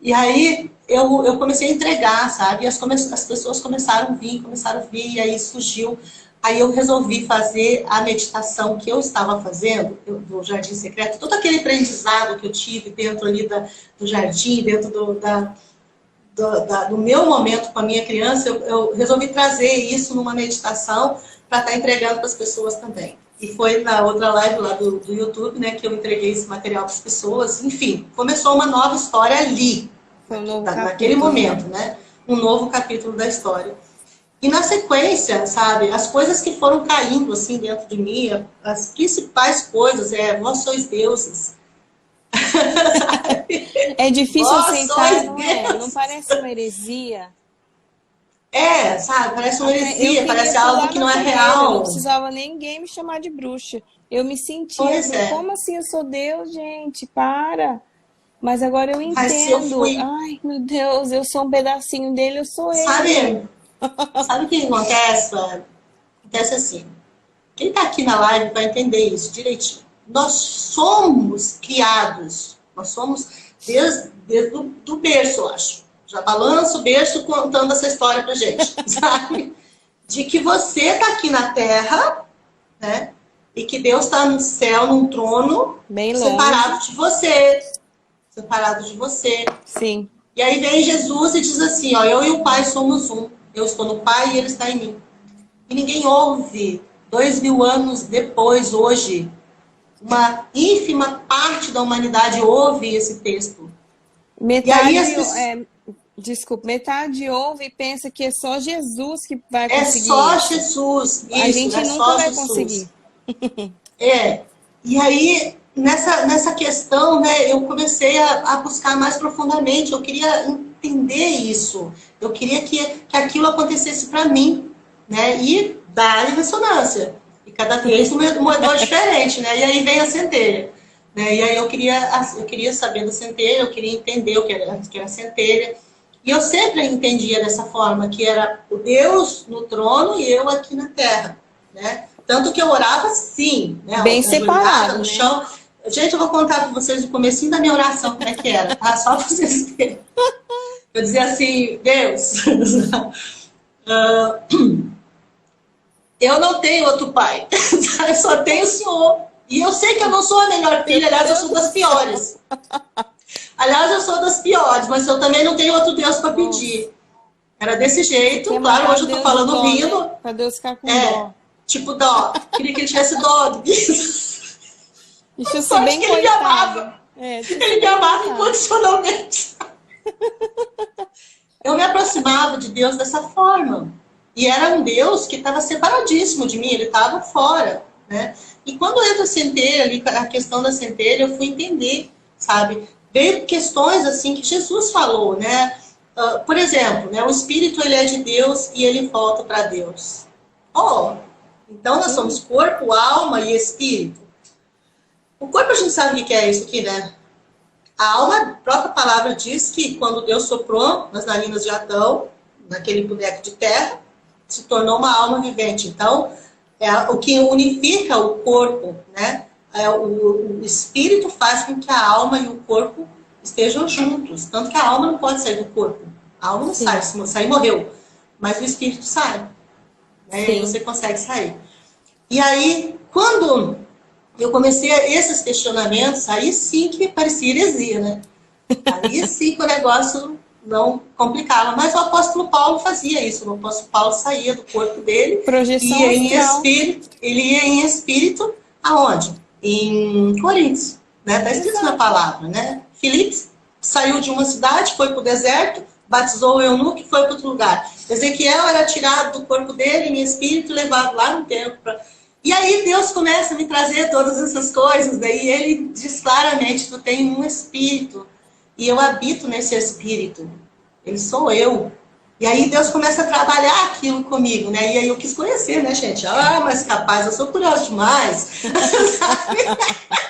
E aí eu comecei a entregar, sabe? E as pessoas começaram a vir, e aí surgiu. Aí eu resolvi fazer a meditação que eu estava fazendo, do Jardim Secreto, todo aquele aprendizado que eu tive dentro ali do jardim, dentro do meu momento com a minha criança, eu resolvi trazer isso numa meditação para estar entregando para as pessoas também. E foi na outra live lá do YouTube, né, que eu entreguei esse material para as pessoas. Enfim, começou uma nova história ali, Foi um novo naquele capítulo, momento, né? Um novo capítulo da história. E na sequência, sabe, as coisas que foram caindo assim dentro de mim, as principais coisas vós sois deuses. É difícil Vós aceitar, sois não é? Não deuses. parece uma heresia? Sabe, parece uma Eu heresia, queria parece algo pular que da não é fogueira, não real. precisava ninguém me chamar de bruxa. Eu me sentia, eu Pois falei, é. como assim eu sou Deus, gente? Para! Mas agora eu Mas eu entendo. fui, Ai, meu Deus, eu sou um pedacinho dele, eu sou ele. sabe o que acontece, Fábio? Acontece assim. Quem está aqui na live vai entender isso direitinho. Nós somos criados, nós somos desde do berço, eu acho. Já balança o berço contando essa história pra gente, sabe? De que você está aqui na Terra, né? E que Deus está no céu, num trono, Bem longe. separado de você. Separado de você. Sim. E aí vem Jesus e diz assim, ó, eu e o Pai somos um. Eu estou no Pai e Ele está em mim. E ninguém ouve, 2000 anos depois, hoje, uma ínfima parte da humanidade ouve esse texto. E aí Metade, as pessoas, desculpa, metade ouve e pensa que é só Jesus que vai é conseguir só isso. Jesus, A isso, gente é nunca só vai Jesus. conseguir. E aí, nessa questão, né, eu comecei a buscar mais profundamente, eu queria entender isso, eu queria que aquilo acontecesse para mim, né, e dar ressonância, e cada vez um moedor diferente, né, e aí vem a centelha, né, e aí eu queria saber da centelha, eu queria entender o que era a centelha, e eu sempre entendia dessa forma, que era o Deus no trono e eu aqui na terra, né, Tanto que eu orava assim, né? Bem Ajoelhada separado, no né? chão. Gente, eu vou contar para vocês o comecinho da minha oração, como é que era, tá? Só para vocês verem. Eu dizia assim, Deus, eu não tenho outro pai, eu só tenho o Senhor. E eu sei que eu não sou a melhor filha, aliás, eu sou das piores. Aliás, eu sou das piores, mas eu também não tenho outro Deus para pedir. Era desse jeito, claro, hoje eu tô falando rindo. Né? Para Deus ficar com dó. Tipo dó. Queria que ele tivesse dó de mim. Deixa eu ser bem que ele me amava. Ele me amava incondicionalmente. Eu me aproximava de Deus dessa forma. E era um Deus que estava separadíssimo de mim, ele estava fora, né? E quando entra a centelha ali, a questão da centelha, eu fui entender, sabe? Veio questões assim que Jesus falou, né? Por exemplo, né? O Espírito, ele é de Deus e ele volta para Deus. Então nós somos corpo, alma e Espírito. O corpo a gente sabe o que é isso aqui, né? A alma, a própria palavra diz que quando Deus soprou nas narinas de Adão, naquele boneco de terra, se tornou uma alma vivente. Então, o que unifica o corpo, né? O espírito faz com que a alma e o corpo estejam juntos. Tanto que a alma não pode sair do corpo. A alma não sai, se sair morreu. Mas o espírito sai. Né? E você consegue sair. E aí, quando eu comecei esses questionamentos, aí sim que parecia heresia, né? Aí sim que o negócio não complicava. Mas o apóstolo Paulo fazia isso. O apóstolo Paulo saía do corpo dele, projeção ia em astral. espírito, ele ia em espírito aonde? Em Coríntios, né? Está escrito na palavra, né? Filipe saiu de uma cidade, foi para o deserto, batizou o eunuco e foi para outro lugar. Ezequiel era tirado do corpo dele em espírito e levado lá no templo. E aí Deus começa a me trazer todas essas coisas, daí ele diz claramente, tu tem um espírito, e eu habito nesse espírito, ele sou eu. E aí Deus começa a trabalhar aquilo comigo, né? E aí eu quis conhecer, né, gente? Mas capaz, eu sou curiosa demais. Sabe?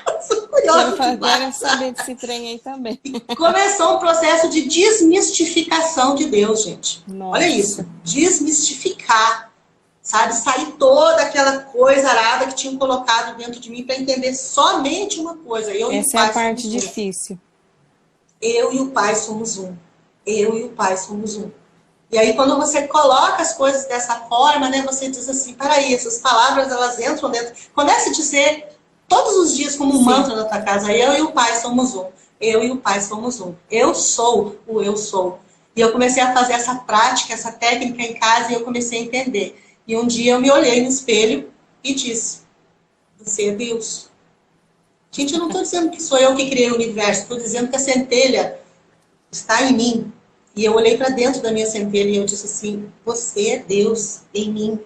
Eu sou curiosa demais. Quero saber desse trem aí também. E começou um processo de desmistificação de Deus, gente. Nossa. Olha isso, desmistificar. Sabe, sair toda aquela coisa arada que tinham colocado dentro de mim para entender somente uma coisa. Essa é a parte difícil. Eu e o Pai somos um. Eu e o Pai somos um. E aí, quando você coloca as coisas dessa forma, né, você diz assim, peraí, essas palavras, elas entram dentro. Comece a dizer todos os dias como um mantra na tua casa, eu e o Pai somos um. Eu e o Pai somos um. Eu sou o eu sou. E eu comecei a fazer essa prática, essa técnica em casa, e eu comecei a entender. E um dia eu me olhei no espelho e disse, você é Deus. Gente, eu não estou dizendo que sou eu que criei o universo, estou dizendo que a centelha está em mim. E eu olhei para dentro da minha centelha e eu disse assim, você é Deus em mim.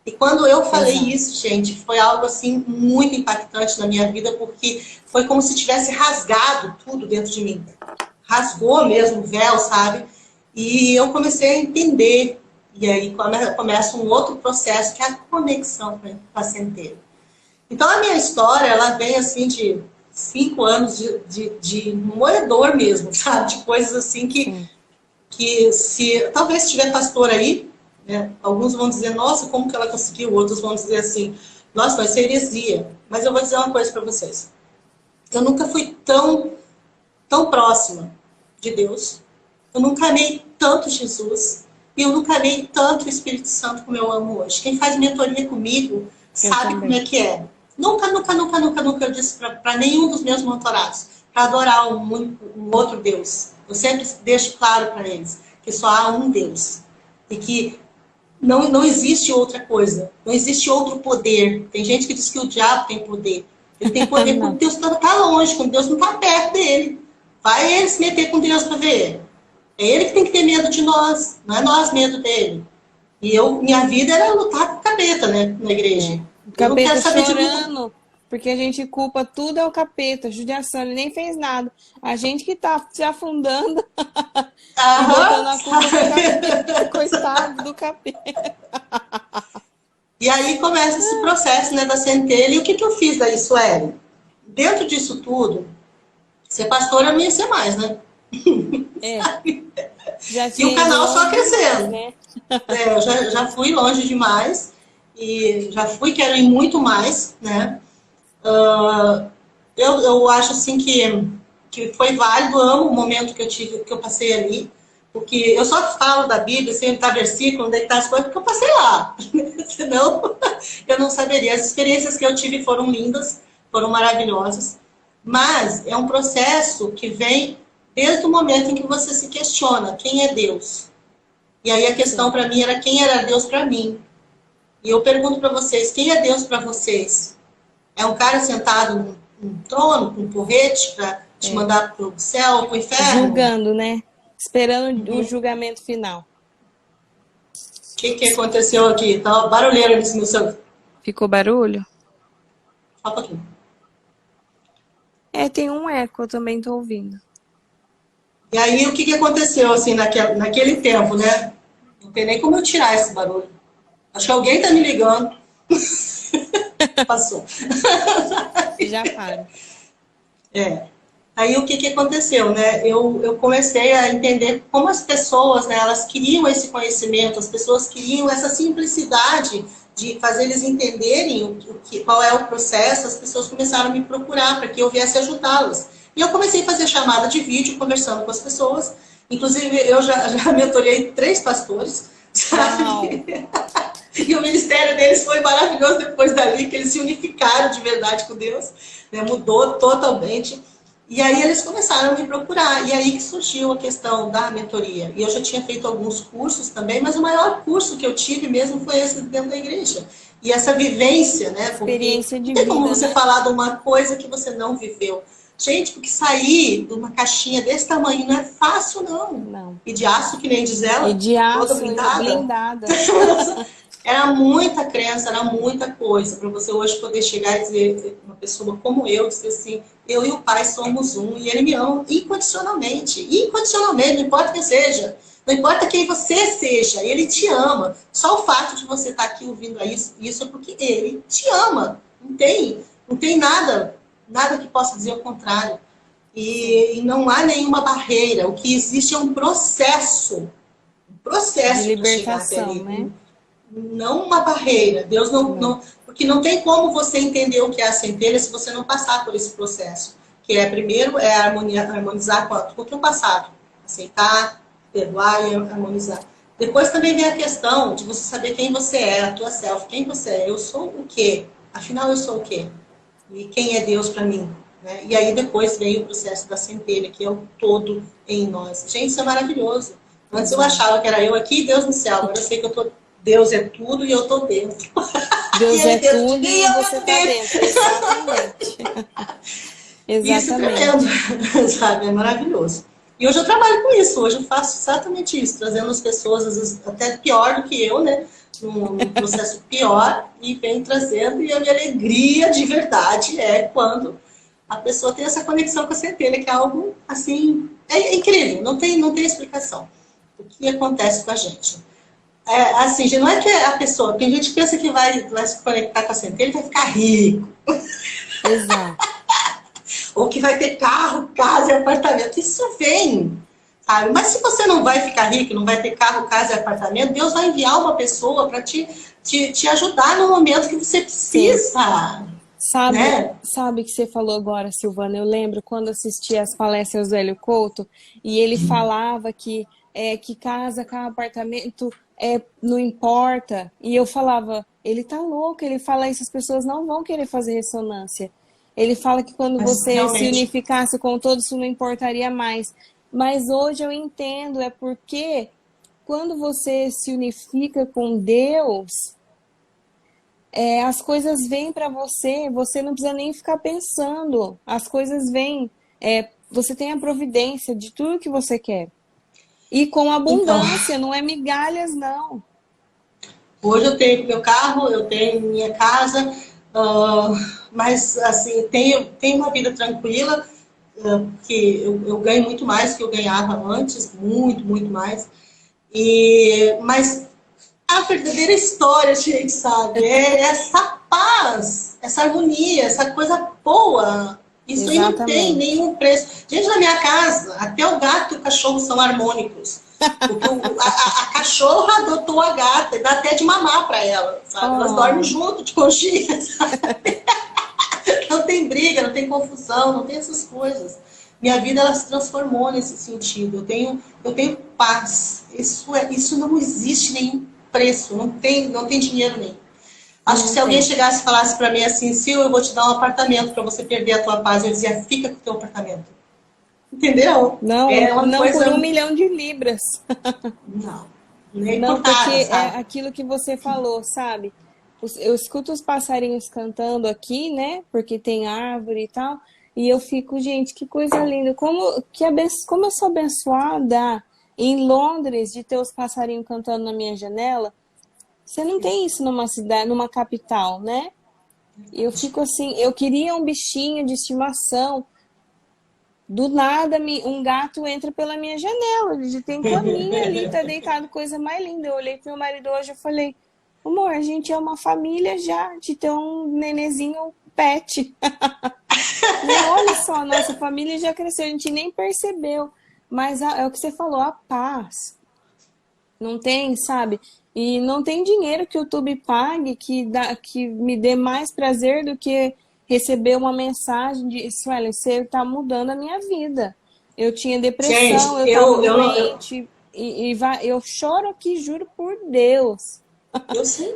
E quando eu falei isso, gente, foi algo assim muito impactante na minha vida, porque foi como se tivesse rasgado tudo dentro de mim. Rasgou mesmo o véu, sabe? E eu comecei a entender. E aí começa um outro processo, que é a conexão com a centelha. Então, a minha história, ela vem assim de 5 anos de moedor mesmo, sabe? De coisas assim que se... Talvez se tiver pastor aí, né? Alguns vão dizer, nossa, como que ela conseguiu? Outros vão dizer assim, nossa, vai ser heresia. Mas eu vou dizer uma coisa para vocês. Eu nunca fui tão próxima de Deus. Eu nunca amei tanto Jesus. E eu nunca amei tanto o Espírito Santo como eu amo hoje. Quem faz mentoria comigo sabe como é que é. Nunca eu disse para nenhum dos meus mentorados para adorar um outro Deus. Eu sempre deixo claro para eles que só há um Deus. E que não existe outra coisa. Não existe outro poder. Tem gente que diz que o diabo tem poder. Ele tem poder quando Deus está longe, quando Deus não está perto dele. Vai ele se meter com Deus para ver ele. É ele que tem que ter medo de nós, não é nós medo dele. E minha vida era lutar com o capeta, né, na igreja. O capeta chorando, porque a gente culpa tudo é o capeta, judiação, ele nem fez nada. A gente que tá se afundando, botando a culpa do capeta, coitado do capeta. E aí começa esse processo, né, da centelha. E o que eu fiz daí, Sueli? Dentro disso tudo, ser pastora não ia ser mais, né? Já e o canal só crescendo. Né? Eu já fui longe demais. e já fui, quero ir muito mais, né? Eu acho assim que foi válido, amo o momento que eu tive, que eu passei ali, porque eu só falo da Bíblia, sem estar versículo, onde está as coisas, porque eu passei lá. Senão, eu não saberia. As experiências que eu tive foram lindas, foram maravilhosas, mas é um processo que vem desde o momento em que você se questiona quem é Deus. E aí a questão para mim era quem era Deus para mim. E eu pergunto para vocês, quem é Deus para vocês? É um cara sentado num trono, com um porrete, para te mandar para o céu, para o inferno? Julgando, né? Esperando o julgamento final. O que aconteceu aqui? Tá barulheira nesse meu celular. Ficou barulho? Só um pouquinho. Tem um eco, eu também tô ouvindo. E aí, o que aconteceu, assim, naquele tempo, né? Não tem nem como eu tirar esse barulho. Acho que alguém tá me ligando. Passou. Já para. Aí, o que aconteceu, né? Eu comecei a entender como as pessoas, né? Elas queriam esse conhecimento, as pessoas queriam essa simplicidade de fazer eles entenderem qual é o processo. As pessoas começaram a me procurar para que eu viesse ajudá-las. E eu comecei a fazer chamada de vídeo, conversando com as pessoas. Inclusive, eu já mentorei 3 pastores, sabe? E o ministério deles foi maravilhoso depois dali, que eles se unificaram de verdade com Deus, né? Mudou totalmente. E aí eles começaram a me procurar. E aí que surgiu a questão da mentoria. E eu já tinha feito alguns cursos também, mas o maior curso que eu tive mesmo foi esse dentro da igreja. E essa vivência, né? Experiência de vida. Não tem como vida, você né? falar de uma coisa que você não viveu. Gente, porque sair de uma caixinha desse tamanho não é fácil, não. Não. E de aço, que nem diz ela, E de aço, toda blindada. Era muita crença, era muita coisa. Para você hoje poder chegar e dizer, uma pessoa como eu, dizer assim, eu e o Pai somos um, e Ele me ama incondicionalmente. Incondicionalmente, não importa quem seja. Não importa quem você seja, Ele te ama. Só o fato de você estar aqui ouvindo isso é porque Ele te ama. Não tem nada que possa dizer o contrário. E não há nenhuma barreira. O que existe é um processo. Um processo de para chegar até libertação, ali. né? Não uma barreira. Deus não, porque não tem como você entender o que é a centelha se você não passar por esse processo. Que primeiro harmonizar com o teu passado. Aceitar, perdoar e harmonizar. Depois também vem a questão de você saber quem você é, a tua self. Quem você é? Eu sou o quê? Afinal, eu sou o quê? E quem é Deus para mim? Né? E aí depois vem o processo da centelha, que é o todo em nós. Gente, isso é maravilhoso. Antes eu achava que era eu aqui e Deus no céu. Agora eu sei que eu tô... Deus é tudo e eu tô dentro. Deus é tudo e e você tá dentro. Exatamente. Isso é tremendo, sabe? É maravilhoso. E hoje eu trabalho com isso. Hoje eu faço exatamente isso. Trazendo as pessoas, às vezes, até pior do que eu, né? Num processo pior. E vem trazendo. E a minha alegria de verdade é quando a pessoa tem essa conexão com a centelha, que é algo, assim, é incrível. Não tem explicação. O que acontece com a gente. Assim, não é que a pessoa... Tem gente que pensa que vai se conectar com a centelha e vai ficar rico. Exato. Ou que vai ter carro, casa e apartamento. Isso vem, sabe? Mas se você não vai ficar rico, não vai ter carro, casa e apartamento, Deus vai enviar uma pessoa para te ajudar no momento que você precisa. Sabe que você falou agora, Silvana? Eu lembro quando assisti as palestras do Hélio Couto e ele falava que casa, carro, apartamento não importa. E eu falava, ele tá louco, ele fala isso, as pessoas não vão querer fazer ressonância. Ele fala que quando você se unificasse com todos, isso não importaria mais. Mas hoje eu entendo, é porque quando você se unifica com Deus, as coisas vêm para você, você não precisa nem ficar pensando. As coisas vêm, você tem a providência de tudo que você quer. E com abundância, não é migalhas, não. Hoje eu tenho meu carro, eu tenho minha casa, mas assim, tenho uma vida tranquila, que eu ganho muito mais do que eu ganhava antes, muito, muito mais. Mas a verdadeira história, gente, sabe? É essa paz, essa harmonia, essa coisa boa. Isso aí não tem nenhum preço. Gente, na minha casa, até o gato e o cachorro são harmônicos. Porque a cachorra adotou a gata e dá até de mamar para ela, sabe? Elas dormem Oh, junto, de conchinha, sabe? Não tem briga, não tem confusão, não tem essas coisas. Minha vida ela se transformou nesse sentido. Eu tenho paz. Isso não existe nenhum preço, não tem dinheiro nem. Acho que não se alguém tem. chegasse e falasse para mim assim, Sil, eu vou te dar um apartamento para você perder a tua paz, eu dizia, fica com o teu apartamento. Entendeu? Não, É uma não por um coisa. milhão de libras. Não, nem Não, por porque nada, é sabe? aquilo que você falou, sabe? Eu escuto os passarinhos cantando aqui, né? Porque tem árvore e tal. E eu fico, gente, que coisa linda. Como eu sou abençoada em Londres de ter os passarinhos cantando na minha janela. Você não tem isso numa cidade, numa capital, né? E eu fico assim, eu queria um bichinho de estimação. Do nada, um gato entra pela minha janela. Ele tem caminho ali, tá deitado, coisa mais linda. Eu olhei pro meu marido hoje e falei, amor, a gente é uma família já, de ter um nenezinho pet. E olha só, a nossa família já cresceu, a gente nem percebeu. Mas é o que você falou, a paz. Não tem, sabe? E não tem dinheiro que o YouTube pague que me dê mais prazer do que receber uma mensagem de Suelen, você está mudando a minha vida. Eu tinha depressão, Gente, eu estava doente, eu choro aqui, juro por Deus. eu sei.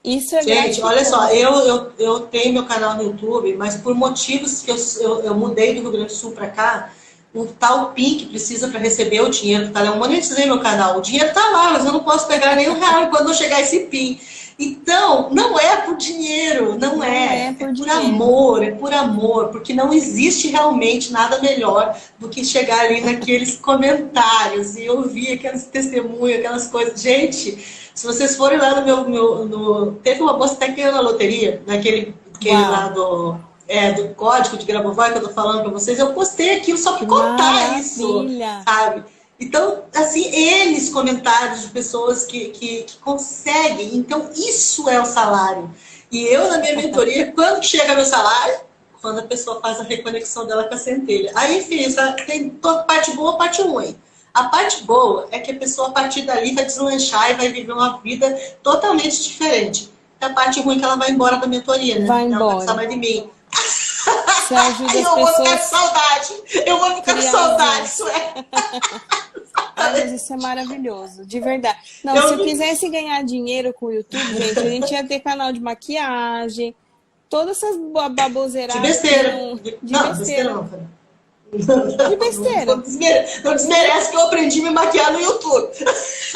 Isso é Gente, olha só, gratificante. eu tenho meu canal no YouTube, mas por motivos que eu mudei do Rio Grande do Sul para cá, o tal PIN que precisa para receber o dinheiro que tá lá, eu monetizei meu canal. O dinheiro tá lá, mas eu não posso pegar nenhum real quando eu chegar esse PIN. Então, não é por dinheiro, não Não é é. por dinheiro. É por amor, porque não existe realmente nada melhor do que chegar ali naqueles comentários e ouvir aqueles testemunhos, aquelas coisas. Gente, se vocês forem lá teve uma moça até que ganhou na loteria, aquele lá Uau, do código de Grabovoi que eu tô falando para vocês, eu postei aquilo só que para contar isso, maravilha. sabe? Então, assim, eles comentários de pessoas que conseguem. Então, isso é o salário. E eu, na minha mentoria, quando que chega meu salário? Quando a pessoa faz a reconexão dela com a centelha. Aí, enfim, tem toda parte boa e parte ruim. A parte boa é que a pessoa, a partir dali, vai deslanchar e vai viver uma vida totalmente diferente. E a parte ruim é que ela vai embora da mentoria, né? Vai Ela não vai precisar embora. mais de mim. Você ajuda Aí as eu vou ficar com pessoas saudade. Eu vou a ficar com criar saudade, asas. isso é. Ai, mas isso é maravilhoso, de verdade. Não, se eu Eu, quisesse ganhar dinheiro com o YouTube, gente, a gente ia ter canal de maquiagem, todas essas De baboseiradas que besteira. não. De Não, besteira besteira. não, cara. De Não besteira. não desmerece que eu aprendi a me maquiar no YouTube.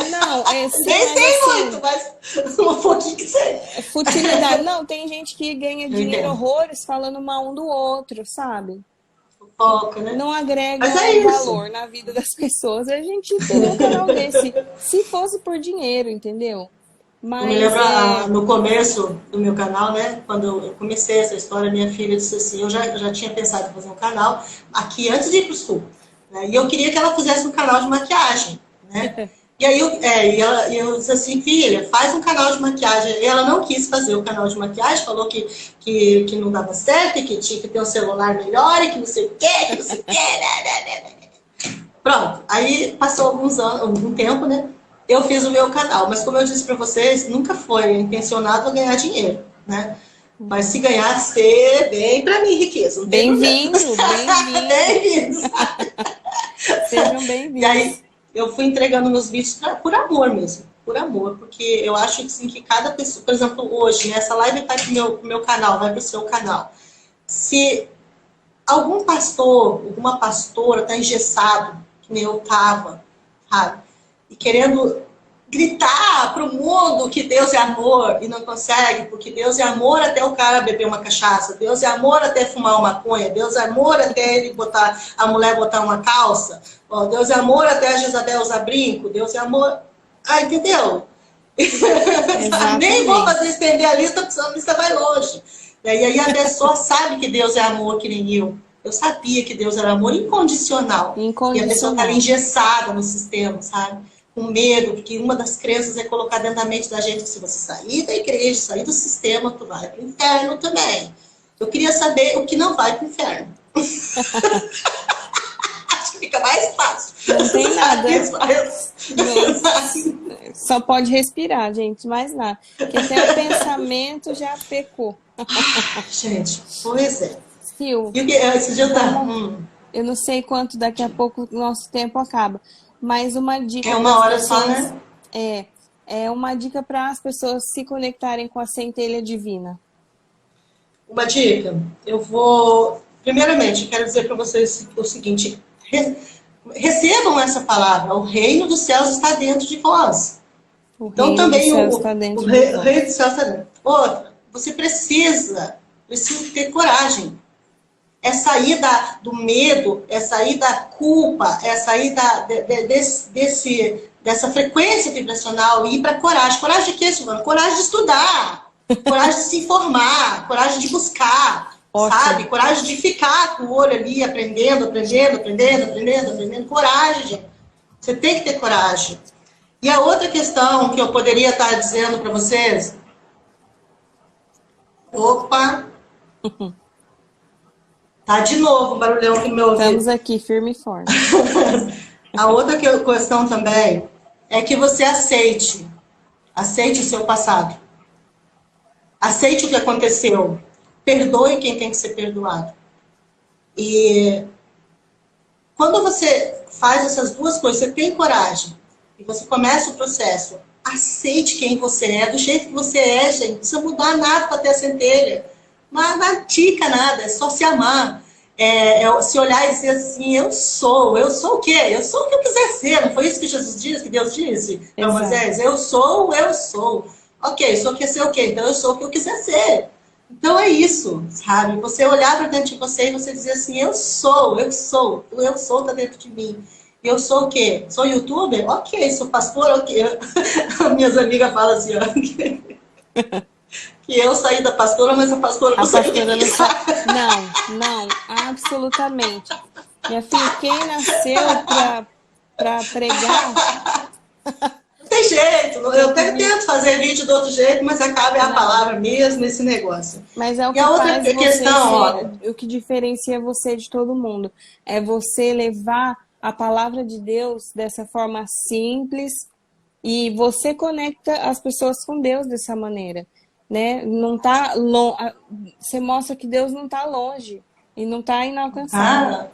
Não, sim, Nem mas sei muito, assim, mas um pouquinho que sei. futilidade. Não, tem gente que ganha Eu dinheiro entendo. horrores falando mal um do outro, sabe? Foca, né? Não Mas agrega é isso. valor na vida das pessoas. A gente teria um canal desse, se fosse por dinheiro, entendeu? Eu me Mas lembro é. no começo do meu canal, né? Quando eu comecei essa história, minha filha disse assim: eu já tinha pensado em fazer um canal aqui antes de ir para o Sul. Né? E eu queria que ela fizesse um canal de maquiagem, né? E aí eu disse assim, filha, faz um canal de maquiagem. E ela não quis fazer o canal de maquiagem, falou que não dava certo, que tinha que ter um celular melhor, e que não sei o quê, que não sei o quê. Né? Pronto, aí passou alguns anos, algum tempo, né? Eu fiz o meu canal, mas como eu disse para vocês, nunca foi intencionado ganhar dinheiro, né? Mas se ganhar, ser bem para mim, riqueza, não tem problema. Bem-vindo, bem-vindo. Bem-vindos. Sejam E aí bem-vindos. eu fui entregando meus vídeos por amor mesmo, por amor, porque eu acho assim, que cada pessoa, por exemplo, hoje, né, essa live vai para o meu canal, vai para o seu canal. Se algum pastor, alguma pastora está engessado, que nem eu estava, sabe? E querendo gritar para o mundo que Deus é amor e não consegue, porque Deus é amor até o cara beber uma cachaça, Deus é amor até fumar uma maconha, Deus é amor até a mulher botar uma calça, ó, Deus é amor até a Jezabel usar brinco, Deus é amor. Ah, entendeu? Nem vou fazer Exatamente. estender a lista, porque a lista vai longe. E aí a pessoa sabe que Deus é amor, que nem eu. Eu sabia que Deus era amor incondicional. E a pessoa está ali Incondicional. engessada no sistema, sabe? Com medo, porque uma das crenças é colocar dentro da mente da gente que se você sair da igreja, sair do sistema, tu vai para o inferno também. Eu queria saber o que não vai para o inferno. Acho que fica mais fácil. Não tem nada. Não. Só pode respirar, gente, mais nada. Porque até o pensamento já pecou. Gente, pois é. Sil, E o que esse dia tá? eu não sei quanto daqui a pouco o nosso tempo acaba, mas uma dica. É uma hora só, né? É uma dica para as pessoas se conectarem com a centelha divina. Uma dica, eu vou... Primeiramente, quero dizer para vocês o seguinte, recebam essa palavra, o reino dos céus está dentro de vós. Então também o reino dos céus está dentro. Outra, você precisa ter coragem. É sair do medo, é sair da culpa, é sair dessa frequência vibracional e ir para coragem. Coragem de quê, Silvana? Coragem de estudar, coragem de se informar, coragem de buscar, sabe? Coragem de ficar com o olho ali, aprendendo. Coragem, gente. Você tem que ter coragem. E a outra questão que eu poderia estar dizendo para vocês... Opa! Tá de novo o barulhão aqui no meu ouvido. Estamos aqui, firme e forte. A outra questão também é que você aceite. Aceite o seu passado. Aceite o que aconteceu. Perdoe quem tem que ser perdoado. E quando você faz essas duas coisas, você tem coragem e você começa o processo, aceite quem você é, do jeito que você é, gente. Não precisa mudar nada para ter a centelha. Mas não tica nada, é só se amar. Se olhar e dizer assim, eu sou o quê? Eu sou o que eu quiser ser. Não foi isso que Jesus disse, que Deus disse para Moisés? Eu sou. Ok, sou o que ser o quê? Então eu sou o que eu quiser ser. Então é isso, sabe? Você olhar para dentro de você e você dizer assim, eu sou, tá dentro de mim. Eu sou o quê? Sou youtuber? Ok. Sou pastor? Ok. Minhas amigas falam assim, ó, que eu saí da pastora, mas a pastora não saiu. Não, absolutamente. Minha filha, quem nasceu pra pregar... Não tem jeito, eu até tento fazer vídeo do outro jeito, mas acaba a palavra mesmo nesse negócio. Mas é o que o que diferencia você de todo mundo. É você levar a palavra de Deus dessa forma simples e você conecta as pessoas com Deus dessa maneira. Né? Não tá você mostra que Deus não está longe e não está inalcançável.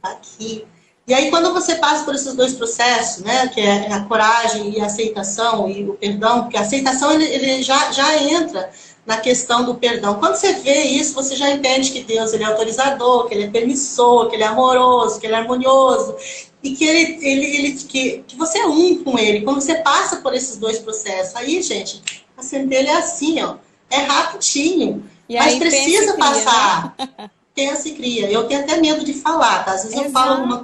Aqui. E aí quando você passa por esses dois processos, né, que é a coragem e a aceitação e o perdão, porque a aceitação ele já entra na questão do perdão. Quando você vê isso, você já entende que Deus ele é autorizador, que ele é permissor, que ele é amoroso, que ele é harmonioso e que você é um com ele. Quando você passa por esses dois processos, aí, gente, a centelha é assim, ó, é rapidinho, mas precisa passar. Pensa e cria. Eu tenho até medo de falar, tá? Às vezes eu falo alguma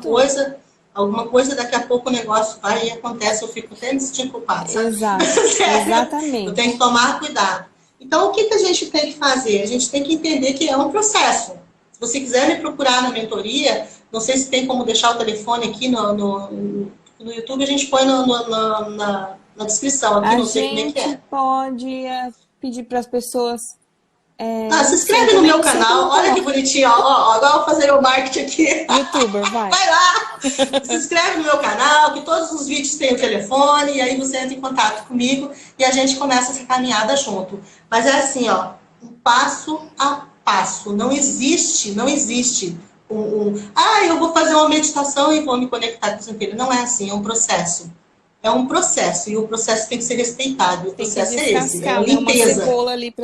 coisa, daqui a pouco o negócio vai e acontece, eu fico até me sentindo culpada, sabe? Exato, exatamente. Eu tenho que tomar cuidado. Então, o que a gente tem que fazer? A gente tem que entender que é um processo. Se você quiser me procurar na mentoria, não sei se tem como deixar o telefone aqui no YouTube, a gente põe na descrição aqui, não sei como é que é. A gente pode pedir para as pessoas... se inscreve no meu canal, olha que bonitinho, ó, agora eu vou fazer o marketing aqui. YouTuber, vai lá, se inscreve no meu canal, que todos os vídeos têm o telefone, e aí você entra em contato comigo e a gente começa essa caminhada junto. Mas é assim, ó, um passo a passo, não existe eu vou fazer uma meditação e vou me conectar com o centelha. Não é assim, é um processo. É um processo, e o processo tem que ser respeitado. O processo é esse, é limpeza.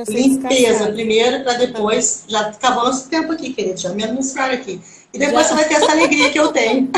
Limpeza primeiro, para depois... Já acabou nosso tempo aqui, querido, já me anunciaram aqui. E depois você vai ter essa alegria que eu tenho.